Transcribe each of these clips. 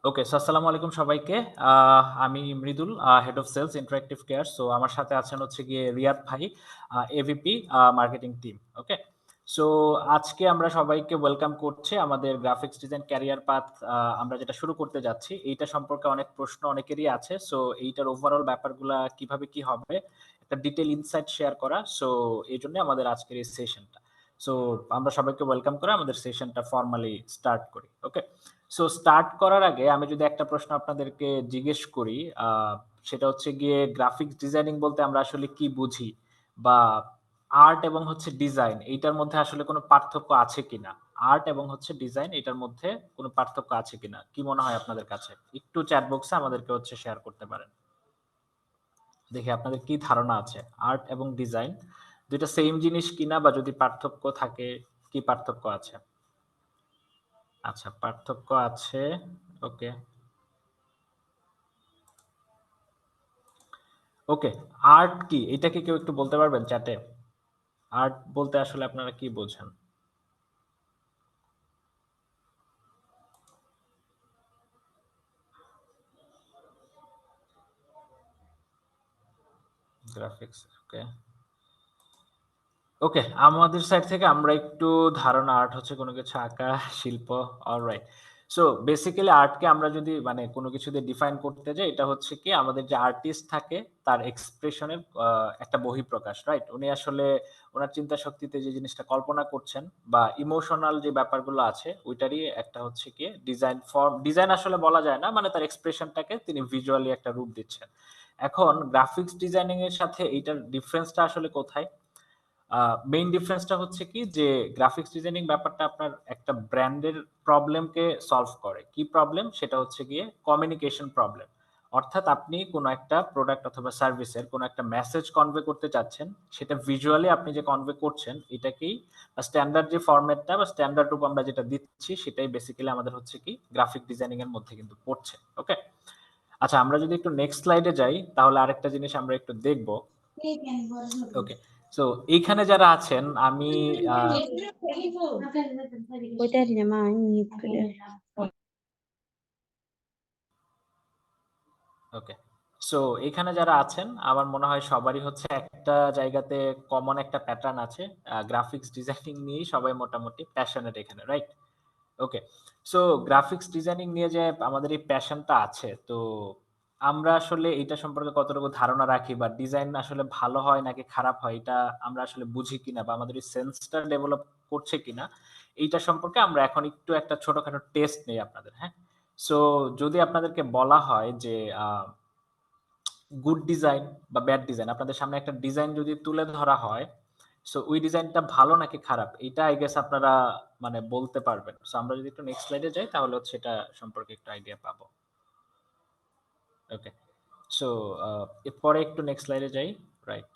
ওকে, so আসসালামু আলাইকুম সবাইকে। আমি Mridul, head of sales interactive care. So আমার সাথে আছেন হচ্ছে গিয়ে রিয়াদ ভাই, AVP marketing team. Okay, so আজকে আমরা সবাইকে ওয়েলকাম করছি আমাদের গ্রাফিক্স ডিজাইন ক্যারিয়ার পাথ। আমরা যেটা শুরু করতে যাচ্ছি এইটা সম্পর্কে অনেক প্রশ্ন অনেকেরই আছে। সো এইটার ওভারঅল ব্যাপারগুলা কিভাবে কি হবে একটা ডিটেল ইনসাইট শেয়ার করা। সো এই জন্য আমাদের আজকের এই সেশনটা। সো আমরা সবাইকে ওয়েলকাম করে আমাদের সেশনটা ফর্মালি স্টার্ট করি। ওকে, সো স্টার্ট করার আগে আমি যদি একটা প্রশ্ন আপনাদেরকে জিজ্ঞেস করি, সেটা হচ্ছে গিয়ে গ্রাফিক্স ডিজাইনিং বলতে আমরা আসলে কি বুঝি, বা আর্ট এবং হচ্ছে ডিজাইন এইটার মধ্যে আসলে কোনো পার্থক্য আছে কিনা, আর্ট এবং হচ্ছে ডিজাইন এটার মধ্যে কোনো পার্থক্য আছে কিনা, কি মনে হয় আপনাদের কাছে? একটু চ্যাট বক্সে আমাদেরকে হচ্ছে শেয়ার করতে পারেন, দেখি আপনাদের কি ধারণা আছে আর্ট এবং ডিজাইন দুইটা সেম জিনিস কিনা, বা যদি পার্থক্য থাকে কি পার্থক্য আছে। আচ্ছা, পার্থক্য আছে। ওকে, ওকে, আর্ট কি এটা কি কেউ একটু বলতে পারবেন চ্যাটে? আর্ট বলতে আসলে আপনারা কি বোঝেন? গ্রাফিক্স। ওকে, ওকে, আমাদের সাইড থেকে আমরা একটু ধারণা আর্ট হচ্ছে কোনো কিছু আঁকা, শিল্প। অলরাইট। সো বেসিক্যালি আর্টকে আমরা যদি মানে কোনো কিছু দিয়ে ডিফাইন করতে যাই, এটা হচ্ছে কি আমাদের যে আর্টিস্ট থাকে তার এক্সপ্রেশনের একটা বহিঃপ্রকাশ, রাইট? উনি আসলে ওনার চিন্তা শক্তিতে যে জিনিসটা কল্পনা করছেন বা ইমোশনাল যে ব্যাপারগুলো আছে ওইটারই একটা হচ্ছে কি ডিজাইন ফর্ম। ডিজাইন আসলে বলা যায় না, মানে তার এক্সপ্রেশনটাকে তিনি ভিজুয়ালি একটা রূপ দিচ্ছেন। এখন গ্রাফিক্স ডিজাইনিং এর সাথে এইটার ডিফারেন্সটা আসলে কোথায়? মেইন ডিফারেন্সটা হচ্ছে কি যে গ্রাফিক্স ডিজাইনিং ব্যাপারটা আপনার একটা ব্র্যান্ডের প্রবলেমকে সলভ করে। কি প্রবলেম? সেটা হচ্ছে গিয়ে কমিউনিকেশন প্রবলেম। অর্থাৎ আপনি কোনো একটা প্রোডাক্ট অথবা সার্ভিসের কোনো একটা মেসেজ কনভে করতে চাচ্ছেন, সেটা ভিজুয়ালি আপনি যে কনভে করছেন এটাকেই স্ট্যান্ডার্ড যে ফরম্যাটটা বা স্ট্যান্ডার্ড রূপ আমরা যেটা দিচ্ছি সেটাই বেসিক্যালি আমাদের হচ্ছে কি গ্রাফিক ডিজাইনিং এর মধ্যে কিন্তু পড়ছে। ওকে, আচ্ছা, আমরা যদি একটু নেক্সট স্লাইডে যাই তাহলে আরেকটা জিনিস আমরা একটু দেখব। ওকে, সো এইখানে যারা আছেন আমি ওকে, সো এখানে যারা আছেন আমার মনে হয় সবারই হচ্ছে একটা জায়গাতে কমন একটা প্যাটার্ন আছে। গ্রাফিক্স ডিজাইনিং নিয়েই সবাই মোটামুটি প্যাশনেট এখানে, রাইট? ওকে, সো গ্রাফিক্স ডিজাইনিং নিয়ে যে আমাদের এই প্যাশনটা আছে, তো আমরা আসলে এটা সম্পর্কে কতটুকু ধারণা রাখি, বা ডিজাইন আসলে ভালো হয় নাকি খারাপ হয় এটা আমরা আসলে বুঝি কিনা, বা আমাদের এই সেন্সটা ডেভেলপ করছে কিনা, এইটা সম্পর্কে আমরা এখন একটু একটা ছোটখাটো টেস্ট নেই আপনাদের। হ্যাঁ, সো যদি আপনাদেরকে বলা হয় যে গুড ডিজাইন বা ব্যাড ডিজাইন, আপনাদের সামনে একটা ডিজাইন যদি তুলে ধরা হয়, সো ওই ডিজাইনটা ভালো নাকি খারাপ এটা আই গেস আপনারা মানে বলতে পারবেন। সো আমরা যদি একটু নেক্সট স্লাইডে যাই তাহলে হচ্ছে এটা সম্পর্কে একটু আইডিয়া পাবো। ওকে, সো এরপরে একটু নেক্সট স্লাইডে যাই। রাইট,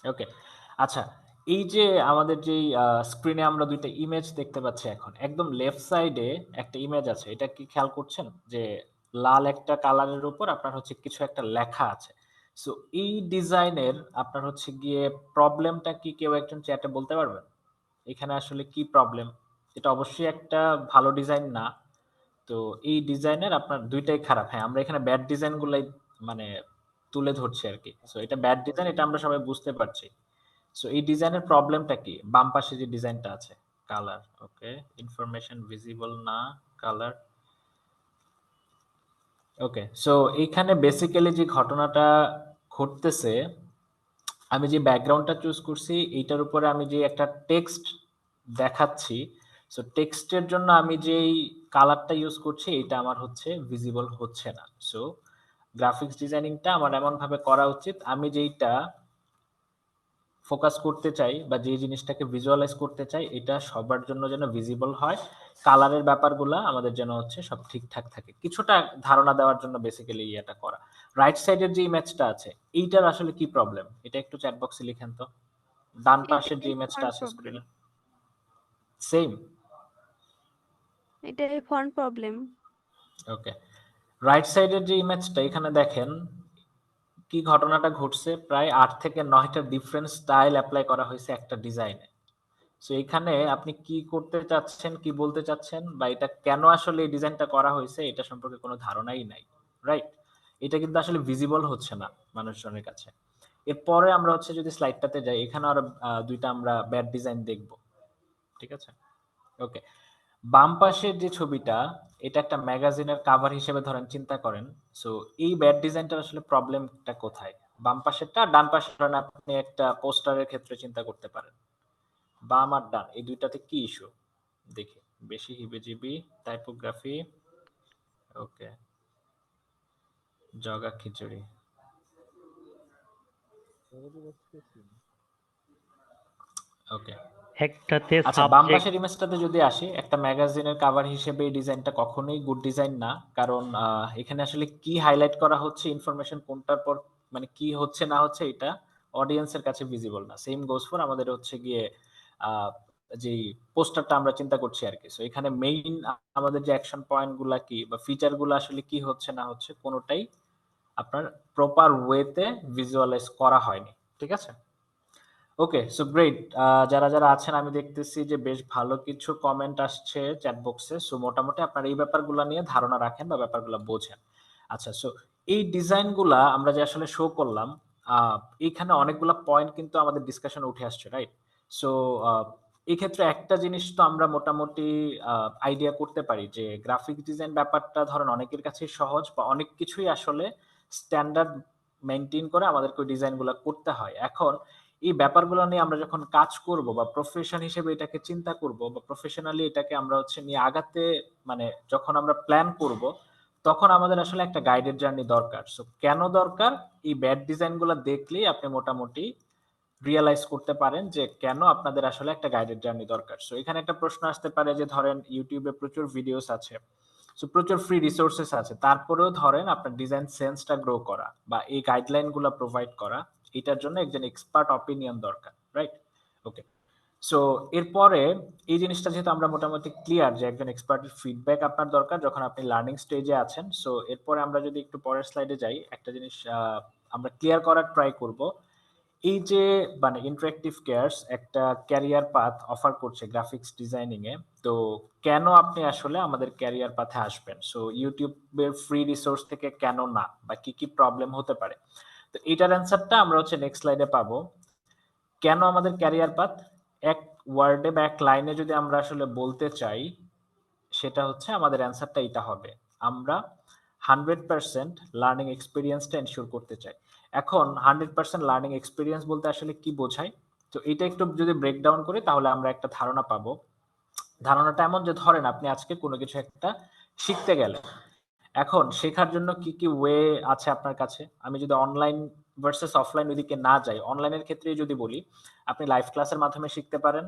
ওকে, আচ্ছা, এই যে আমাদের যেই স্ক্রিনে আমরা দুইটা ইমেজ দেখতে পাচ্ছি, এখন একদম লেফট সাইডে একটা ইমেজ আছে, এটা কি খেয়াল করছেন যে লাল একটা কালারের উপর আপনার হচ্ছে কিছু একটা লেখা আছে। সো এই ডিজাইনের আপনার হচ্ছে গিয়ে প্রবলেমটা কি কেউ একজন চ্যাটে বলতে পারবেন? এখানে আসলে কি প্রবলেম? এটা অবশ্যই একটা ভালো ডিজাইন না। তো এই ডিজাইনের আপনার দুইটাই খারাপ। হ্যাঁ, আমরা এখানে ব্যাড ডিজাইন গুলাই মানে তুলে ধরছি আর কি। সো এটা ব্যাড ডিজাইন, এটা আমরা সবাই বুঝতে পারছি। সো এই ডিজাইনের প্রবলেমটা কি? বাম পাশে যে ডিজাইনটা আছে, কালার। ওকে, ইনফরমেশন ভিজিবল না, কালার। ওকে, সো এইখানে বেসিক্যালি যে ঘটনাটা ঘটতেছে, আমি যে ব্যাকগ্রাউন্ডটা চুজ করছি এইটার উপরে আমি যে একটা টেক্সট দেখাচ্ছি, সো টেক্সটের জন্য আমি যেই কালারটা ইউজ করছি এটা আমার হচ্ছে ভিজিবল হচ্ছে না। সো গ্রাফিক্স ডিজাইনিংটা আমার এমন ভাবে করা উচিত, আমি যেইটা ফোকাস করতে চাই বা যে জিনিসটাকে ভিজুয়ালাইজ করতে চাই এটা সবার জন্য যেন ভিজিবল হয়। কালারের ব্যাপারগুলা আমাদের যেন হচ্ছে সব ঠিকঠাক থাকে, কিছুটা ধারণা দেওয়ার জন্য বেসিক্যালি এটা করা। রাইট সাইডের যে ইমেজটা আছে এইটার আসলে কি প্রবলেম এটা একটু চ্যাট বক্সে লিখেন তো। ডান পাশের যে এটাই ইমেজটা ফন্ট আছে প্রবলেম। স্ক্রিনে, সেম। এটাই ফন্ট প্রবলেম। ওকে, রাইট সাইডের যে ইমেজটা এখানে দেখেন কি ঘটনাটা ঘটছে, প্রায় 8 থেকে 9টা ডিফারেন্ট স্টাইল অ্যাপ্লাই করা হয়েছে একটা ডিজাইনে। সো এখানে আপনি কি করতে চাচ্ছেন, কি বলতে চাচ্ছেন বা এটা কেন আসলে এই ডিজাইনটা করা হয়েছে এটা সম্পর্কে কোনো ধারণাই নাই। রাইট? এটা কিন্তু আসলে ভিজিবল হচ্ছে না মানুষজনের কাছে। এরপরে আমরা হচ্ছে যদি স্লাইডটাতে যাই, এখানে আরো ২ টা আমরা ব্যাড ডিজাইন দেখব। ঠিক আছে? ওকে। বাম পাশের যে ছবিটা, এটা একটা ম্যাগাজিনের কভার হিসেবে ধরেন চিন্তা করেন। সো এই ব্যাড ডিজাইনটার আসলে প্রবলেমটা কোথায়? বাম পাশেরটা, ডান পাশের ধরেন আপনি একটা পোস্টারের ক্ষেত্রে চিন্তা করতে পারেন। বাম আর ডান এই ২ টাতে কি ইস্যু? দেখি। বেশি হিবিজিবি, টাইপোগ্রাফি, ওকে, জগা খিচুড়ি। ওকে। একটাতে আচ্ছা, বাম সাবজেক্ট পাশের ইমেজটাতে যদি আসি, একটা ম্যাগাজিনের কভার হিসেবে এই ডিজাইনটা কখনোই গুড ডিজাইন না। কারণ এখানে আসলে কি হাইলাইট করা হচ্ছে, ইনফরমেশন কোনটার পর মানে কি হচ্ছে না হচ্ছে এটা অডিয়েন্সের কাছে ভিজিবল না। সেম গোস ফর আমাদের হচ্ছে গিয়ে আ যেই পোস্টারটা আমরা চিন্তা করছি আরকি। সো এখানে মেইন আমাদের যে অ্যাকশন পয়েন্ট গুলা কি বা ফিচার গুলা আসলে কি হচ্ছে না হচ্ছে কোনটাই আপনার প্রপার ওয়েতে ভিজুয়ালাইজ করা হয়নি। ঠিক আছে? ওকে, সো গ্রেট। যারা আছেন আমি দেখতেছি যে বেশ ভালো কিছু কমেন্ট আসছে চ্যাট বক্সে। সো মোটামুটি আপনারা এই ব্যাপারগুলা নিয়ে ধারণা রাখেন বা ব্যাপারগুলা বোঝেন। আচ্ছা, সো এই ডিজাইনগুলা আমরা যে আসলে শো করলাম, আ এইখানে অনেকগুলা পয়েন্ট কিন্তু আমাদের ডিসকাশনে উঠে আসছে, রাইট? সো আ এই ক্ষেত্রে একটা জিনিস তো আমরা মোটামুটি আইডিয়া করতে পারি যে গ্রাফিক্স ডিজাইন ব্যাপারটা ধরেন অনেকের কাছেই সহজ বা অনেক কিছুই আসলে স্ট্যান্ডার্ড মেইনটেইন করে আমাদেরকে ওই ডিজাইনগুলা করতে হয়। এখন এই ব্যাপারগুলো নিয়ে আমরা যখন কাজ করব বা প্রফেশন হিসেবে এটাকে চিন্তা করব বা প্রফেশনালি এটাকে আমরা হচ্ছে নিয়ে আগাতে মানে যখন আমরা প্ল্যান করব, তখন আমাদের আসলে একটা গাইডেড জার্নি দরকার। সো কেন দরকার? এই ব্যাড ডিজাইন গুলা দেখলেই আপনি মোটামুটি রিয়ালাইজ করতে পারেন যে কেন আপনাদের আসলে একটা গাইডেড জার্নি দরকার। সো এখানে একটা প্রশ্ন আসতে পারে যে ধরেন YouTube এ প্রচুর ভিডিওস আছে। সো প্রচুর ফ্রি রিসোর্সেস আছে। তারপরেও ধরেন আপনার ডিজাইন সেন্সটা গ্রো করা বা এই গাইডলাইন গুলা প্রোভাইড করা, এটার জন্য একজন এক্সপার্ট অপিনিয়ন দরকার। রাইট? ওকে। সো এরপরে এই জিনিসটা যেহেতু আমরা মোটামুটি ক্লিয়ার যে একজন এক্সপার্টের ফিডব্যাক আপনার দরকার যখন আপনি লার্নিং স্টেজে আছেন। সো এরপরে আমরা যদি একটু পরের স্লাইডে যাই, একটা জিনিস আমরা ক্লিয়ার করার ট্রাই করব। এই যে মানে ইন্টারেক্টিভ কেয়ারস একটা ক্যারিয়ার পাথ অফার করছে গ্রাফিক্স ডিজাইনিং এ। তো কেন আপনি আসলে আমাদের ক্যারিয়ার পাথে আসবেন? সো YouTube এর ফ্রি রিসোর্স থেকে কেন না? বা কি প্রবলেম হতে পারে? তো এটার অ্যান্সারটা আমরা হচ্ছে নেক্সট স্লাইডে পাবো। কেন আমাদের ক্যারিয়ার পাথ? এক ওয়ার্ডে বা এক লাইনে যদি আমরা আসলে বলতে চাই, সেটা হচ্ছে আমাদের অ্যান্সারটা এটা হবে। আমরা 100% লার্নিং এক্সপেরিয়েন্সটা এনশিওর করতে চাই। এখন 100% লার্নিং এক্সপেরিয়েন্স বলতে আসলে কি বোঝায়? তো এটা একটু যদি ব্রেকডাউন করি তাহলে আমরা একটা ধারণা পাবো। ধারণাটা এমন যে ধরেন আপনি আজকে কোনো কিছু একটা শিখতে গেলেন। এখন শেখার জন্য কি ওয়ে আছে আপনার কাছে? আমি যদি অনলাইন ভার্সাস অফলাইন ওইদিকে না যাই, অনলাইনের ক্ষেত্রেই যদি বলি, আপনি লাইভ ক্লাসের মাধ্যমে শিখতে পারেন।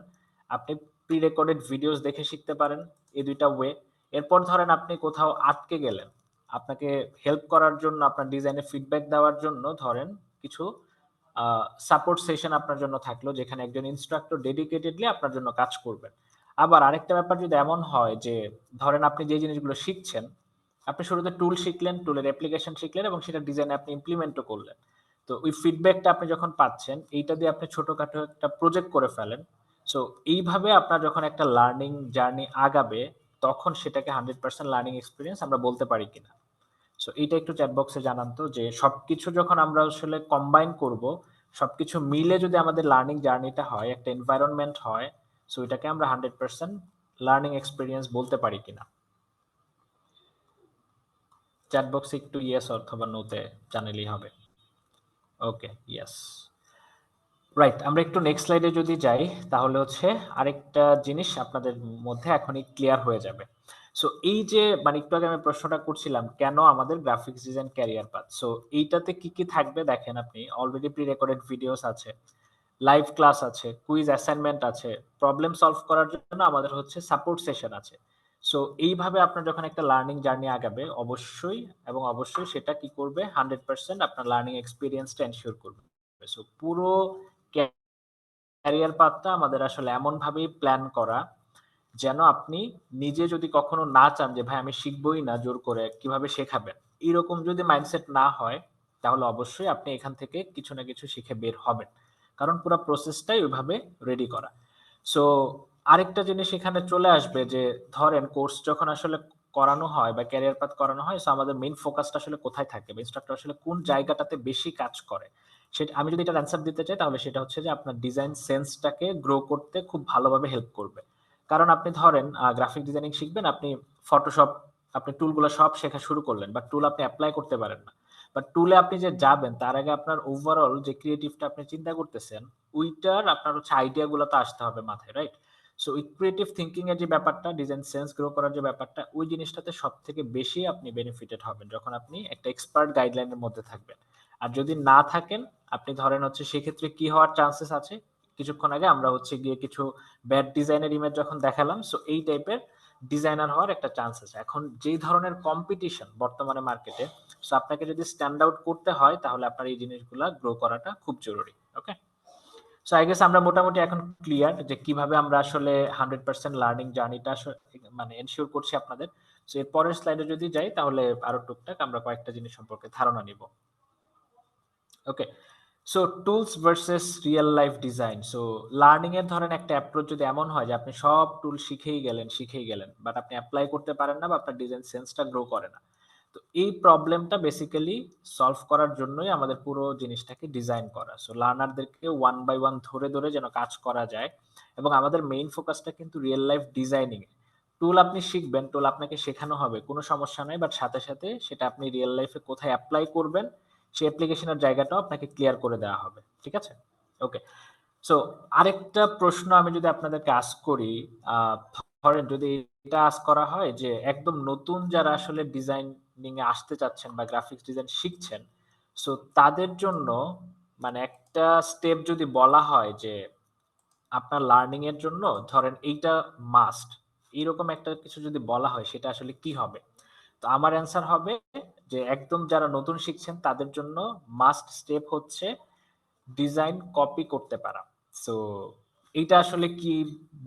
আপনি প্রি রেকর্ডেড ভিডিওস দেখে শিখতে পারেন। এই ২ টা ওয়ে। এরপর ধরেন আপনি কোথাও আটকে গেলেন। আপনাকে হেল্প করার জন্য, আপনার ডিজাইনে ফিডব্যাক দেওয়ার জন্য ধরেন কিছু আ সাপোর্ট সেশন আপনার জন্য থাকলো যেখানে একজন ইন্সট্রাক্টর ডেডিকেটেডলি আপনার জন্য কাজ করবেন। আবার আরেকটা ব্যাপার যদি এমন হয় যে ধরেন আপনি যে জিনিসগুলো শিখছেন আপনি শুরুতে টুল শিখলেন, টুলের অ্যাপ্লিকেশন শিখলেন এবং সেটা ডিজাইনে আপনি ইমপ্লিমেন্টও করলেন। তো ওই ফিডব্যাকটা আপনি যখন পাচ্ছেন, এইটা দিয়ে আপনি ছোটখাটো একটা প্রজেক্ট করে ফেলেন। সো এইভাবে আপনার যখন একটা লার্নিং জার্নি আগাবে, তখন সেটাকে 100% লার্নিং এক্সপেরিয়েন্স আমরা বলতে পারি কিনা। সো এইটা একটু চ্যাট বক্সে জানান তো যে সবকিছু যখন আমরা আসলে কম্বাইন করব, সবকিছু মিলে যদি আমাদের লার্নিং জার্নিটা হয়, একটা এনভায়রনমেন্ট হয়, সো এটাকে আমরা 100% লার্নিং এক্সপেরিয়েন্স বলতে পারি কিনা। চ্যাট বক্সে একটু ইয়েস অথবা নো তে জানালেই হবে। ওকে, ইয়েস। রাইট, আমরা একটু নেক্সট স্লাইডে যদি যাই তাহলে হচ্ছে আরেকটা জিনিস আপনাদের মধ্যে এখনই ক্লিয়ার হয়ে যাবে। সো এই যে মানে একটু আগে আমি প্রশ্নটা করছিলাম কেন আমাদের graphics design career path. So এইটাতে কি থাকবে দেখেন আপনি অলরেডি প্রি রেকর্ডেড ভিডিওস আছে, লাইভ ক্লাস আছে, কুইজ অ্যাসাইনমেন্ট আছে, প্রবলেম সলভ করার জন্য আমাদের হচ্ছে সাপোর্ট সেশন আছে। সো এইভাবে আপনার যখন একটা লার্নিং জার্নি আগাবে অবশ্যই এবং অবশ্যই সেটা কি করবে 100% আপনার লার্নিং এক্সপেরিয়েন্সটা এনশিওর করবে। সো পুরো ক্যারিয়ার পাথটা আমাদের আসলে এমন ভাবেই প্ল্যান করা যেন আপনি নিজে যদি কখনো না চান যে ভাই আমি শিখবই না জোর করে কিভাবে শেখাবেন, এরকম যদি মাইন্ডসেট না হয় তাহলে অবশ্যই আপনি এখান থেকে কিছু না কিছু শিখে বের হবেন, কারণ পুরো প্রসেসটাই ওইভাবে রেডি করা। সো আরেকটা জিনিস এখানে চলে আসবে যে ধরেন কোর্স যখন আসলে করানো হয় বা ক্যারিয়ার পাথ করানো হয়, সো আমাদের মেইন ফোকাসটা আসলে কোথায় থাকে বা ইন্সট্রাক্টর আসলে কোন জায়গাটাতে বেশি কাজ করে। সেটা আমি যদি এটার অ্যান্সার দিতে চাই তাহলে সেটা হচ্ছে যে আপনার ডিজাইন সেন্সটাকে গ্রো করতে খুব ভালোভাবে হেল্প করবে। কারণ আপনি ধরেন গ্রাফিক ডিজাইনিং শিখবেন, আপনি ফটোশপ, আপনি টুলগুলো সব শেখা শুরু করলেন, বাট টুল আপনি এপ্লাই করতে পারেন না। বাট টুলে আপনি যে যাবেন তার আগে আপনার ওভারঅল যে ক্রিয়েটিভটা আপনি চিন্তা করতেছেন, ওইটার আপনার হচ্ছে আইডিয়া গুলো তো আসতে হবে মাথায়, রাইট? সো ওই ক্রিয়েটিভ থিংকিং এর যে ব্যাপারটা, ডিজাইন সেন্স গ্রো করার যে ব্যাপারটা, ওই জিনিসটাতে সব থেকে বেশি আপনি বেনিফিটেড হবেন যখন আপনি একটা এক্সপার্ট গাইডলাইনের মধ্যে থাকবেন। আর যদি না থাকেন, আপনি ধরেন হচ্ছে সেক্ষেত্রে কি হওয়ার চান্সেস আছে, কিছুক্ষণ আগে আমরা হচ্ছে গিয়ে কিছু ব্যাড ডিজাইনের ইমেজ যখন দেখালাম, সো এই টাইপের ডিজাইনার হওয়ার একটা চান্স আছে। এখন যেই ধরনের কম্পিটিশন বর্তমানে মার্কেটে, সো আপনাকে যদি স্ট্যান্ড আউট করতে হয় তাহলে আপনার এই জিনিসগুলা গ্রো করাটা খুব জরুরি। ওকে? সো আই গেস আমরা মোটামুটি এখন ক্লিয়ার যে কিভাবে আমরা আসলে 100% লার্নিং জার্নিটা মানে এনশিওর করছি আপনাদের। সো এর পরের স্লাইডে যদি যাই তাহলে আরো টুকটাক আমরা কয়েকটা জিনিস সম্পর্কে ধারণা নিব। Okay, so tools versus real life design. So learning এর ধরেন একটা অ্যাপ্রোচ যদি এমন হয় যে আপনি সব টুল শিখেই গেলেন বাট আপনি অ্যাপ্লাই করতে পারেন না বা আপনার ডিজাইন সেন্সটা গ্রো করে না। তো এই প্রবলেমটা বেসিক্যালি সলভ করার জন্যই আমাদের পুরো জিনিসটাকে ডিজাইন করা। সো লার্নারদেরকে ওয়ান বাই ওয়ান ধরে ধরে যেন কাজ করা যায়, এবং আমাদের মেইন ফোকাসটা কিন্তু রিয়েল লাইফ ডিজাইনিং এ। টুল আপনি শিখবেন, টুল আপনাকে শেখানো হবে, কোনো সমস্যা নাই, বাট সাথে সাথে সেটা আপনি রিয়েল লাইফে কোথায় অ্যাপ্লাই করবেন সেই অ্যাপ্লিকেশনের জায়গাটাও আপনাকে ক্লিয়ার করে দেওয়া হবে। ঠিক আছে? ওকে। সো আরেকটা প্রশ্ন আমি যদি আপনাদেরকে আস্ক করি, আহ, ধরেন যদি এটা আস্ক করা হয় যে একদম নতুন যারা আসলে ডিজাইনিং এ আসতে চাচ্ছেন বা গ্রাফিক্স ডিজাইন শিখছেন, সো তাদের জন্য মানে একটা স্টেপ যদি বলা হয় যে আপনার লার্নিং এর জন্য ধরেন এইটা মাস্ট, এরকম একটা কিছু যদি বলা হয় সেটা আসলে কি হবে? তো আমার অ্যান্সার হবে যে একদম যারা নতুন শিখছেন তাদের জন্য মাস্ট স্টেপ হচ্ছে ডিজাইন কপি করতে পারা। সো এইটা আসলে কি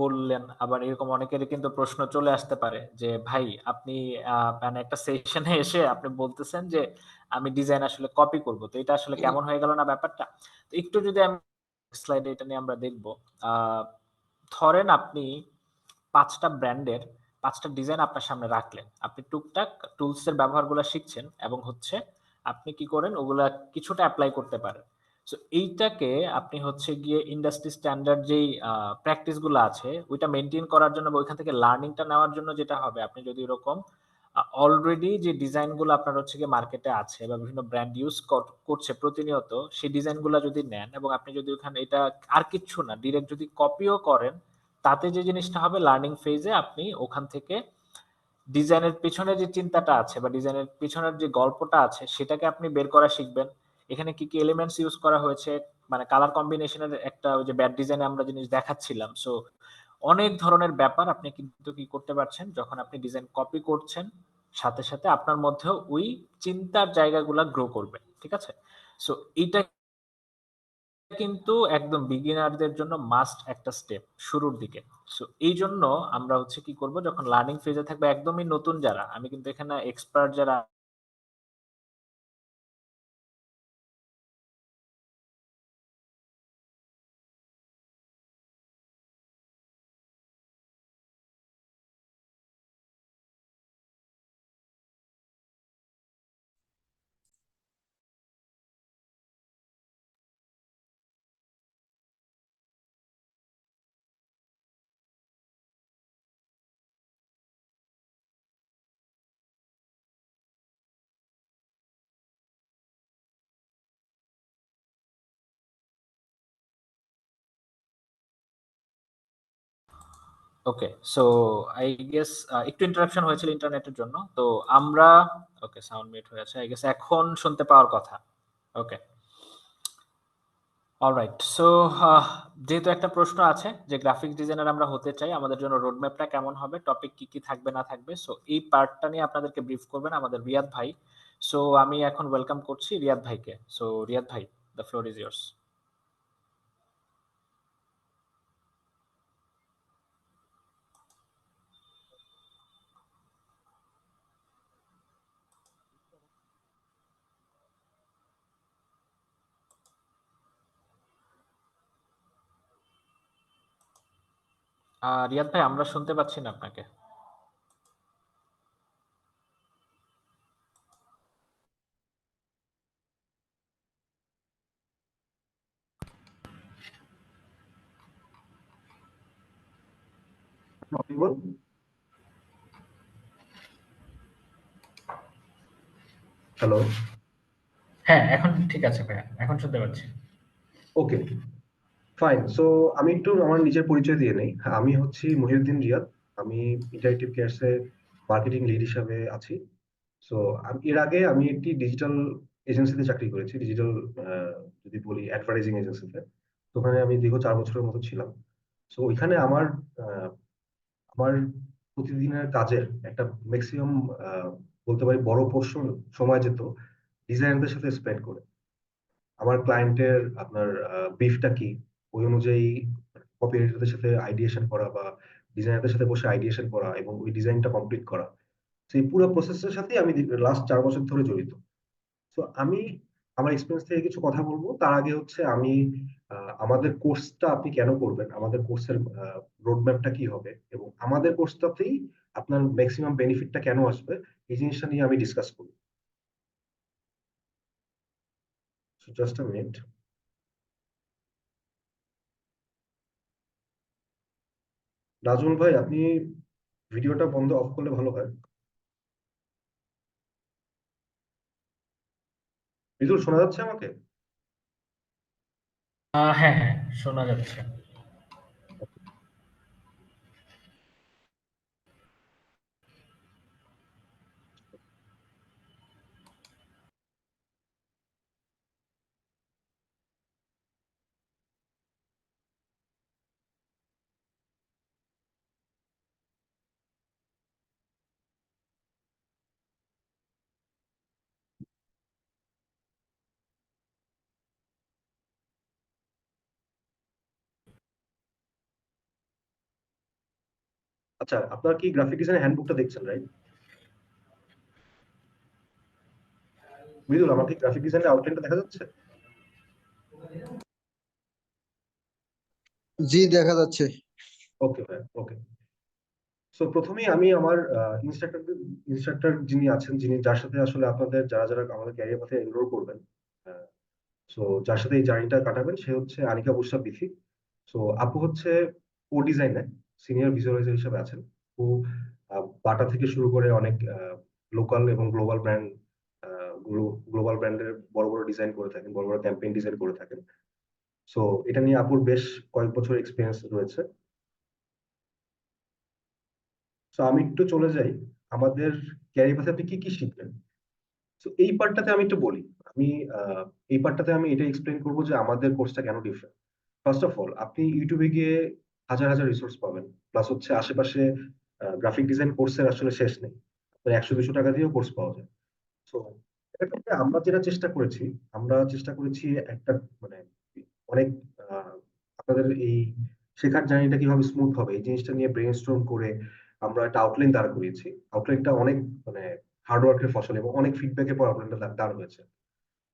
বললেন? আবার এরকম অনেকেরই কিন্তু প্রশ্ন চলে আসতে পারে যে ভাই আপনি মানে একটা সেশনে এসে আপনি বলতেছেন যে আমি ডিজাইন আসলে কপি করব, তো এটা আসলে কেমন হয়ে গেল না ব্যাপারটা? তো একটু যদি আমি স্লাইডে এটা নিয়ে আমরা দেখব। আহ, ধরেন আপনি পাঁচটা ব্র্যান্ডের পাঁচটা ডিজাইন আপনার সামনে রাখলেন, আপনি টুকটাক টুলস এর ব্যবহারগুলো শিখছেন এবং হচ্ছে আপনি কি করেন ওগুলা কিছুটা অ্যাপ্লাই করতে পারেন। সো এইটাকে আপনি হচ্ছে গিয়ে ইন্ডাস্ট্রি স্ট্যান্ডার্ড যেই প্র্যাকটিস গুলো আছে ওইটা মেনটেন করার জন্য বা ওইখান থেকে লার্নিংটা নেওয়ার জন্য যেটা হবে, আপনি যদি এরকম অলরেডি যে ডিজাইন গুলো আপনার হচ্ছে গিয়ে মার্কেটে আছে বা বিভিন্ন ব্র্যান্ড ইউজ করছে প্রতিনিয়ত, সেই ডিজাইন গুলা যদি নেন এবং আপনি যদি ওখানে এটা আর কিচ্ছু না ডিরেক্ট যদি কপিও করেন, তাতে যে জিনিসটা হবে লার্নিং ফেজে আপনি ওখান থেকে ডিজাইনের পিছনে যে চিন্তাটা আছে বা ডিজাইনের পিছনের যে গল্পটা আছে সেটাকে আপনি বের করা শিখবেন। এখানে কি কি এলিমেন্টস ইউজ করা হয়েছে, মানে কালার কম্বিনেশনের একটা ওই যে ব্যাড ডিজাইনে আমরা জিনিস দেখাচ্ছিলাম। সো অনেক ধরনের ব্যাপার আপনি কিন্তু কি করতে পারছেন যখন আপনি ডিজাইন কপি করছেন, সাথে সাথে আপনার মধ্যেও ওই চিন্তার জায়গাগুলা গ্রো করবে। ঠিক আছে? সো এইটা কিন্তু একদম বিগিনারদের জন্য মাস্ট একটা স্টেপ শুরুর দিকে। সো এই জন্য আমরা হচ্ছে কি করব, যখন লার্নিং ফেজে থাকবে একদমই নতুন যারা, আমি কিন্তু এখানে এক্সপার্ট যারা ওকে। সো আই গেস একটু ইন্টারাপশন হয়েছিল ইন্টারনেটের জন্য। তো আমরা ওকে সাউন্ড মিউট হয়ে আছে। আই গেস এখন শুনতে পাওয়ার কথা। ওকে। অলরাইট। সো যেহেতু একটা প্রশ্ন আছে যে গ্রাফিক্স ডিজাইনার আমরা হতে চাই, আমাদের জন্য রোড ম্যাপটা কেমন হবে, টপিক কি কি থাকবে না থাকবে, সো এই পার্টটা নিয়ে আপনাদেরকে ব্রিফ করবেন আমাদের রিয়াদ ভাই। সো আমি এখন ওয়েলকাম করছি রিয়াদ ভাইকে। সো রিয়াদ ভাই, the floor is yours. Riyad ভাই, আমরা শুনতে পাচ্ছি না আপনাকে। হ্যালো। হ্যাঁ, এখন ঠিক আছে ভাইয়া, এখন শুনতে পাচ্ছি। ওকে, ফাইন। সো আমি একটু আমার নিজের পরিচয় দিয়ে নেই। আমি হচ্ছি মহিউদ্দিন রিয়াদ। আমি ইন্টারেক্টিভ কেয়ারস এ মার্কেটিং লিড হিসাবে আছি। সো এর আগে আমি একটি ডিজিটাল এজেন্সিতে চাকরি করেছি, ডিজিটাল যদি বলি অ্যাডভার্টাইজিং এজেন্সিতে। তো ওখানে আমি দীর্ঘ 4 বছরের মতো ছিলাম। সো ওইখানে আহ, আমার প্রতিদিনের কাজের একটা ম্যাক্সিমাম বলতে পারি বড় পোর্শন সময় যেত ডিজাইনারদের সাথে স্পেন্ড করে। আমার ক্লায়েন্টের আপনার ব্রিফটা কি, ওই অনুযায়ী কপি এডিটরদের সাথে আইডিয়েশন করা বা ডিজাইনারদের সাথে বসে আইডিয়েশন করা এবং ওই ডিজাইনটা কমপ্লিট করা, সেই পুরো প্রসেসের সাথে আমি লাস্ট 4 বছর ধরে জড়িত। তো আমি আমার এক্সপিরিয়েন্স থেকে কিছু কথা বলবো। তার আগে হচ্ছে আমি আমাদের কোর্সটা আপনি কেন করবেন, আমাদের কোর্সের রোডম্যাপটা কি হবে এবং আমাদের কোর্সটাতেই আপনার ম্যাক্সিমাম বেনিফিটটা কেন আসবে, এই জিনিসটা নিয়ে আমি ডিসকাস করি। Just a minute. নাজমুল ভাই, আপনি ভিডিওটা বন্ধ অফ করলে ভালো হয়। মৃদুল, শোনা যাচ্ছে আমাকে? হ্যাঁ, হ্যাঁ, শোনা যাচ্ছে। আচ্ছা, আপনার কি গ্রাফিক ডিজাইনের হ্যান্ডবুকটা দেখছেন, রাইট? মৃদুল, আমার কি গ্রাফিক ডিজাইনের আউটলাইনটা দেখা যাচ্ছে? জি, দেখা যাচ্ছে। ওকে ভাই, ওকে। সো প্রথমেই আমি আমার ইনস্ট্রাক্টর যিনি আছেন, যিনি যার সাথে আসলে আপনাদের যারা যারা আমাদের ক্যারিয়ার পথে এনরোল করবেন, সো যার সাথে এই জার্নিটা কাটাবেন, সে হচ্ছে আনিকা বুশরা বিথি। সো আপু হচ্ছে ও ডিজাইনার, সিনিয়র ভিজুয়ালাইজার হিসেবে আছেন। ও বাটা থেকে শুরু করে অনেক লোকাল এবং গ্লোবাল ব্র্যান্ড, গ্লোবাল ব্র্যান্ডের বড় বড় ডিজাইন করে থাকেন, বড় বড় ক্যাম্পেইন ডিজাইন করে থাকেন। সো এটা নিয়ে আপুর বেশ কয়েক বছর এক্সপিরিয়েন্স রয়েছে। সো আমি একটু চলে যাই আমাদের ক্যারিয়ার পাথে আপনি কি কি শিখবেন। তো এই পার্টটাতে আমি একটু বলি। আমি আহ, এই পার্টটাতে আমি এটা এক্সপ্লেন করবো যে আমাদের কোর্সটা কেন ডিফারেন্ট। ফার্স্ট অফ অল, আপনি ইউটিউবে গিয়ে হাজার হাজার রিসোর্স পাবেন। প্লাস হচ্ছে আশেপাশে গ্রাফিক ডিজাইন কোর্সের আসলে শেষ নেই। আপনার 100-200 টাকা দিয়েও কোর্স পাওয়া যায়। তো এক্ষেত্রে আমরা যেটা চেষ্টা করেছি, আমরা চেষ্টা করেছি একটা মানে অনেক আপনাদের এই শেখার জার্নিটা কিভাবে স্মুথ হবে এই জিনিসটা নিয়ে ব্রেনস্টর্ম করে আমরা একটা আউটলাইন দাঁড় করিয়েছি। আউটলাইনটা অনেক মানে হার্ডওয়ার্কের ফসল এবং অনেক ফিডব্যাকের পর আউটলাইনটা দাঁড় হয়েছে।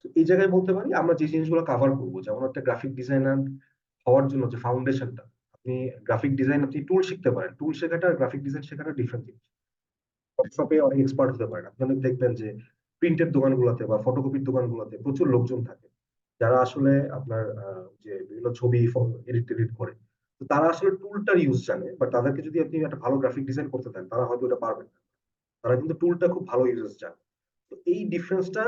তো এই জায়গায় বলতে পারি আমরা যে জিনিসগুলো কাভার করবো, যেমন একটা গ্রাফিক ডিজাইনার হওয়ার জন্য যে ফাউন্ডেশনটা, আপনি গ্রাফিক ডিজাইন আপনি টুল শিখতে পারেন, টুল শেখাটা আর গ্রাফিক ডিজাইন শেখাটা ডিফারেন্ট জিনিস। ফটোশপে অনেক এক্সপার্ট হতে পারেন, আপনি অনেক দেখবেন যে প্রিন্টের দোকানগুলোতে বা ফটোকপির দোকানগুলোতে প্রচুর লোকজন থাকে যারা আসলে আপনার যে বিভিন্ন ছবি এডিট টেডিট করে। তো তারা আসলে টুলটার ইউজ জানে, বাট তাদেরকে যদি আপনি একটা ভালো গ্রাফিক ডিজাইন করতে দেন তারা হয়তো এটা পারবেন না। তারা কিন্তু টুলটা খুব ভালো ইউজ জানে। তো এই ডিফারেন্সটা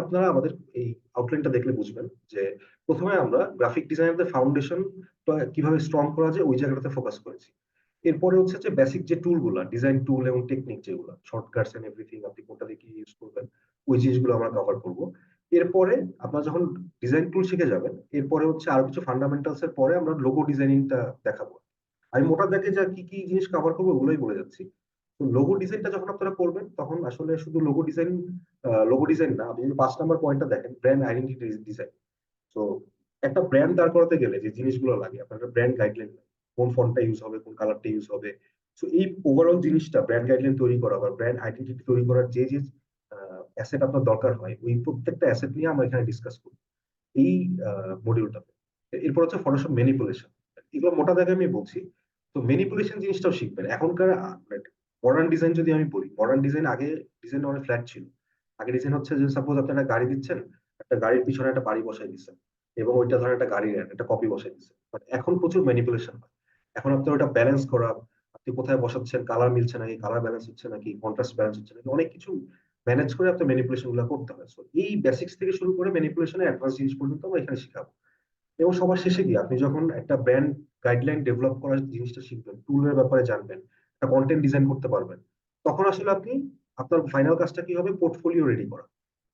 আপনারা আমাদের এই আউটলাইনটা দেখলে বুঝবেন যে প্রথমে আমরা গ্রাফিক ডিজাইনারদের ফাউন্ডেশন কিভাবে স্ট্রং করা যায় ওই জায়গাটাতে ফোকাস করেছি। এরপরে হচ্ছে যে বেসিক যে টুলগুলো, ডিজাইন টুল এবং টেকনিক যেগুলো শর্টকাটস এন্ড এভরিথিং, আপনি কোনটা দিয়ে কি ইউজ করবেন, ওই জিনিসগুলো আমরা কভার করব। এরপরে আপনারা যখন ডিজাইন টুল শিখে যাবেন, এরপরে হচ্ছে আরো কিছু ফান্ডামেন্টালস এর পরে আমরা লোগো ডিজাইনিংটা দেখাবো। আমি মোটা দেখে যা কি কি জিনিস কভার করবো ওগুলোই বলে যাচ্ছি। তো লোগো ডিজাইনটা যখন আপনারা করবেন তখন আসলে শুধু লোগো ডিজাইন না, আপনি যদি 5 নম্বর পয়েন্টটা দেখেন, ব্র্যান্ড আইডেন্টিটি ডিজাইন। তো একটা ব্র্যান্ড দাঁড় করাতে গেলে যে জিনিসগুলো লাগে, আপনার একটা ব্র্যান্ড গাইডলাইন, কোন ফন্টটা ইউজ হবে, কোন কালারটা ইউজ হবে। তো এই ওভারঅল জিনিসটা ব্র্যান্ড গাইডলাইন তৈরি করা বা ব্র্যান্ড আইডেন্টিটি তৈরি করার যে যে অ্যাসেট আপনার দরকার হয়, ওই প্রত্যেকটা অ্যাসেট নিয়ে আমরা এখানে ডিসকাস করি এই মডিউলটাতে। এরপর হচ্ছে ফটোশপ ম্যানিপুলেশন। এগুলো মোটা দাগে আমি বলছি। তো ম্যানিপুলেশন জিনিসটাও শিখবেন এখনকার। মডার্ন ডিজাইন যদি আমি বলি, মডার্ন ডিজাইন আগে ডিজাইন অনেক ফ্ল্যাট ছিল। আগে ডিজাইন হচ্ছে যে সাপোজ আপনি একটা গাড়ি দিচ্ছেন, একটা গাড়ির পিছনে একটা বাড়ি বসাই দিচ্ছেন, এবং ওইটা ধরেন একটা গাড়ির একটা কপি বসাই দিচ্ছেন। বাট এখন প্রচুর ম্যানিপুলেশন হয়। এখন আপনার ওটা ব্যালেন্স করা, আপনি কোথায় বসাচ্ছেন, কালার মিলছে নাকি, কালার ব্যালেন্স হচ্ছে নাকি, কন্ট্রাস্ট ব্যালেন্স হচ্ছে নাকি, অনেক কিছু ম্যানেজ করে আপনার ম্যানিপুলেশন গুলো করতে হয়। So, এই বেসিক্স থেকে শুরু করে ম্যানিপুলেশনের অ্যাডভান্স জিনিস পর্যন্ত আমরা এখানে শিখাবো। এবং সবার শেষে গিয়ে আপনি যখন একটা ব্র্যান্ড গাইডলাইন ডেভেলপ করার জিনিসটা শিখবেন, টুলের ব্যাপারে জানবেন, একটা কন্টেন্ট ডিজাইন করতে পারবেন, তখন আসলে আপনি আপনার ফাইনাল কাজটা কি হবে, পোর্টফোলিও রেডি করা।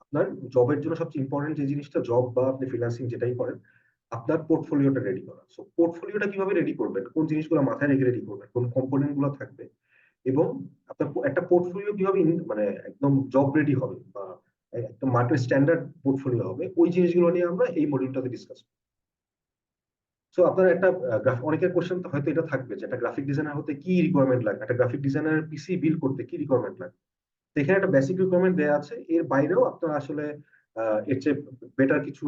আপনার জবের জন্য সবচেয়ে ইম্পর্টেন্ট যে জিনিসটা, জব বা আপনি ফ্রিল্যান্সিং যেটাই করেন, আপনার পোর্টফোলিওটা রেডি করা। সো পোর্টফোলিওটা কিভাবে রেডি করবেন, কোন জিনিসগুলো মাথায় রেখে রেডি করবেন, কোন কম্পোনেন্ট গুলো থাকবে, এবং আপনার একটা পোর্টফোলিও কিভাবে মানে একদম জব রেডি হবে বা একদম মার্কেট স্ট্যান্ডার্ড পোর্টফোলিও হবে, ওই জিনিসগুলো নিয়ে আমরা এই মডিউলটাতে ডিসকাস। সো আপনার একটা অনেকের কোশ্চেন হয়তো এটা থাকবে যে একটা গ্রাফিক ডিজাইনার হতে কি রিকোয়ারমেন্ট লাগে, একটা গ্রাফিক ডিজাইনার পিসি বিল্ড করতে কি রিকোয়ারমেন্ট লাগে। তো এখানে একটা বেসিক রিকোয়ারমেন্ট দেওয়া আছে, এর বাইরেও আপনারা আসলে এর চেয়ে বেটার কিছু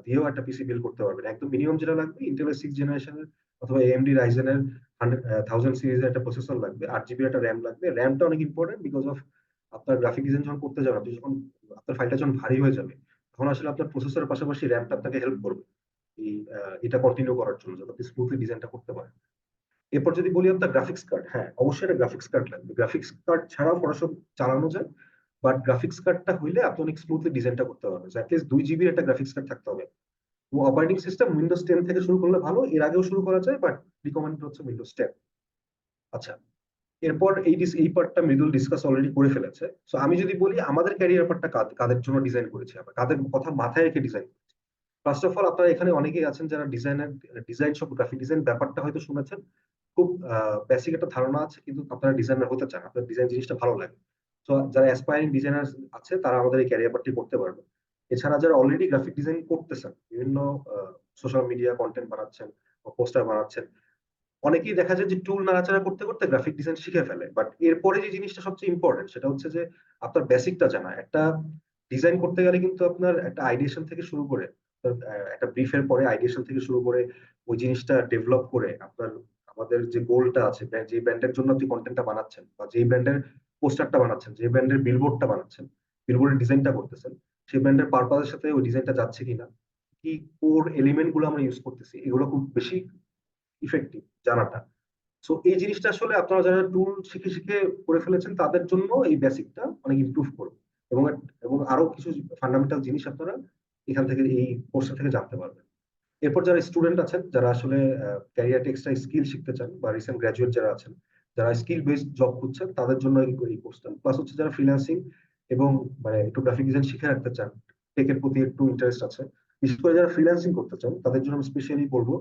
দিয়েও একটা পিসি বিল্ড করতে পারবেন। একদম মিনিমাম যেটা লাগবে, ইন্টেলের 6 জেনারেশনের অথবা এএমডি রাইজেনের 1000 সিরিজের একটা প্রসেসর লাগবে, 8 জিবি একটা র্যাম লাগবে। র্যামটা অনেক ইম্পর্টেন্ট, বিকজ অফ আপনার গ্রাফিক ডিজাইন যখন করতে যাবেন, আপনি যখন আপনার ফাইলটা যখন ভারী হয়ে যাবে, তখন আসলে আপনার প্রসেসরের পাশাপাশি র্যামটা আপনাকে হেল্প করবে এই এটা কন্টিনিউ করার জন্য, যাতে আপনি স্মুথলি ডিজাইনটা করতে পারেন। এরপর যদি বলি আপনার গ্রাফিক্স কার্ড, হ্যাঁ অবশ্যই একটা গ্রাফিক্স কার্ড লাগবে। গ্রাফিক্স কার্ড ছাড়াও ফটোশপ চালানো যায়, বাট গ্রাফিক্স কার্ডটা হইলে আপনি অনেক স্মুথলি ডিজাইনটা করতে পারবেন। অ্যাটলিস্ট 2 জিবির একটা গ্রাফিক্স কার্ড থাকতে হবে। অপারেটিং সিস্টেম উইন্ডোজ 10 থেকে শুরু করলে ভালো, এর আগেও শুরু করা যায়, বাট রিকমেন্ড হচ্ছে উইন্ডোজ 10। আচ্ছা, এরপর এই পার্টটা মৃদুল ডিসকাস অলরেডি করে ফেলেছে। সো আমি যদি বলি আমাদের ক্যারিয়ার পার্টটা কাদের জন্য ডিজাইন করেছি, আবার কাদের কথা মাথায় রেখে ডিজাইন। ফার্স্ট অফ অল, আপনারা এখানে অনেকেই আছেন যারা ডিজাইন সব গ্রাফিক ডিজাইন ব্যাপারটা হয়তো শুনেছেন, খুব বেসিক একটা ধারণা আছে, কিন্তু আপনারা ডিজাইনার হতে চান, আপনার ডিজাইন জিনিসটা ভালো লাগে। তো যারা অ্যাসপায়ারিং ডিজাইনার আছে তারা আমাদের এই ক্যারিয়ার পার্টটি করতে পারবে। এছাড়া যারা অলরেডি গ্রাফিক ডিজাইন করতেছেন, বিভিন্ন সোশ্যাল মিডিয়া কন্টেন্ট বানাচ্ছেন, পোস্টার বানাচ্ছেন, অনেকেই দেখা যায় যে টুল নাড়াচাড়া করতে করতে গ্রাফিক ডিজাইন শিখে ফেলে। বাট এরপরে যে জিনিসটা সবচেয়ে ইম্পর্টেন্ট, সেটা হচ্ছে যে আপনার বেসিকটা জানা। একটা ডিজাইন করতে গেলে কিন্তু আপনার একটা আইডিয়েশন থেকে শুরু করে, একটা ব্রিফের পরে আইডিয়েশন থেকে শুরু করে ওই জিনিসটা ডেভেলপ করে আপনার, আমাদের যে গোলটা আছে, যে ব্র্যান্ডের জন্য আপনি কন্টেন্টটা বানাচ্ছেন, বা যে ব্র্যান্ডের পোস্টারটা বানাচ্ছেন, যে ব্র্যান্ডের বিলবোর্ডটা বানাচ্ছেন, বিলবোর্ডের ডিজাইনটা করতেছেন, সেই ব্র্যান্ডের পারপাসের সাথে ওই ডিজাইনটা যাচ্ছে কিনা, কি কোর এলিমেন্ট গুলো আমরা ইউজ করতেছি, এগুলো খুব বেশি ইফেক্টিভ জানাটা। সো এই জিনিসটা আসলে আপনারা যারা টুল শিখে শিখে করে ফেলেছেন, তাদের জন্য এই বেসিকটা অনেক ইমপ্রুভ করবে। এবং এবং আরো কিছু ফান্ডামেন্টাল জিনিস আপনারা এখান থেকে, এই কোর্সটা থেকে জানতে পারবেন। এরপর যারা স্টুডেন্ট আছেন, যারা আসলে ক্যারিয়ার এক্সট্রা স্কিল শিখতে চান, বা রিসেন্ট গ্রাজুয়েট যারা আছেন, যারা স্কিল বেসড জব খুঁজছেন, তাদের জন্য এই কোর্সটা। প্লাস হচ্ছে যারা ফ্রিল্যান্সিং এবং মানে একটু গ্রাফিক ডিজাইন শিখে রাখতে চান, টেকের প্রতি একটু ইন্টারেস্ট আছে, বিশেষ করে যারা ফ্রিল্যান্সিং করতে চান, তাদের জন্য আমি স্পেশালি বলবো।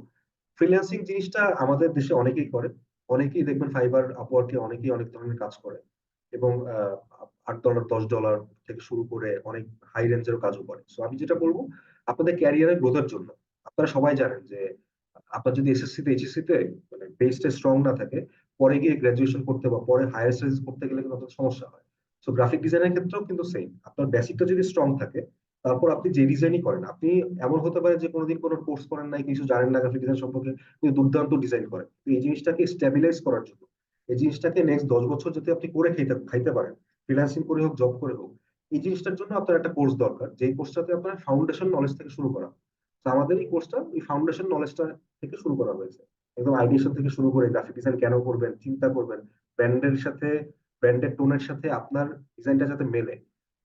ফ্রিল্যান্সিং জিনিসটা আমাদের দেশে অনেকেই করে, অনেকেই দেখবেন ফাইবার আপওয়ার্কে অনেকেই অনেক ধরনের কাজ করে, এবং $8 $10 থেকে শুরু করে অনেক হাই রেঞ্জেরও কাজও করে। সো আমি যেটা বলবো, আপনাদের ক্যারিয়ারের গ্রোথের জন্য, আপনারা সবাই জানেন যে আপনার যদি এসএসসি তে এইচএসসি তে মানে বেসটা স্ট্রং না থাকে, পরে গিয়ে গ্রাজুয়েশন করতে বা পরে হায়ার স্টাডিজ করতে গেলে কিন্তু আপনার সমস্যা হয়। সো গ্রাফিক ডিজাইনের ক্ষেত্রেও কিন্তু সেম, আপনার বেসিকটা যদি স্ট্রং থাকে, তারপর আপনি যে ডিজাইনই করেন, আপনি এমন হতে পারে যে কোনোদিন কোনো কোর্স করেন নাই, কিছু জানেন না গ্রাফিক ডিজাইন সম্পর্কে, কিন্তু দুর্দান্ত ডিজাইন করেন। তো এই জিনিসটাকে স্টেবিলাইজ করার জন্য, এই জিনিসটাকে নেক্সট 10 বছর যদি আপনি করে খাইতে খাইতে পারেন, ফ্রিল্যান্সিং করে হোক, জব করে হোক, এই জিনিসটার জন্য আপনার একটা কোর্স দরকার, যেই কোর্সটাতে আপনার ফাউন্ডেশন নলেজ থেকে শুরু করা। তো আমাদের এই কোর্সটা এই ফাউন্ডেশন নলেজটা থেকে শুরু করা হয়েছে, একদম আইডিয়েশন থেকে শুরু করে গ্রাফিক ডিজাইন কেন করবেন, চিন্তা করবেন, ব্র্যান্ডের সাথে, ব্র্যান্ডের টোনের সাথে আপনার ডিজাইনটা যাতে মেলে,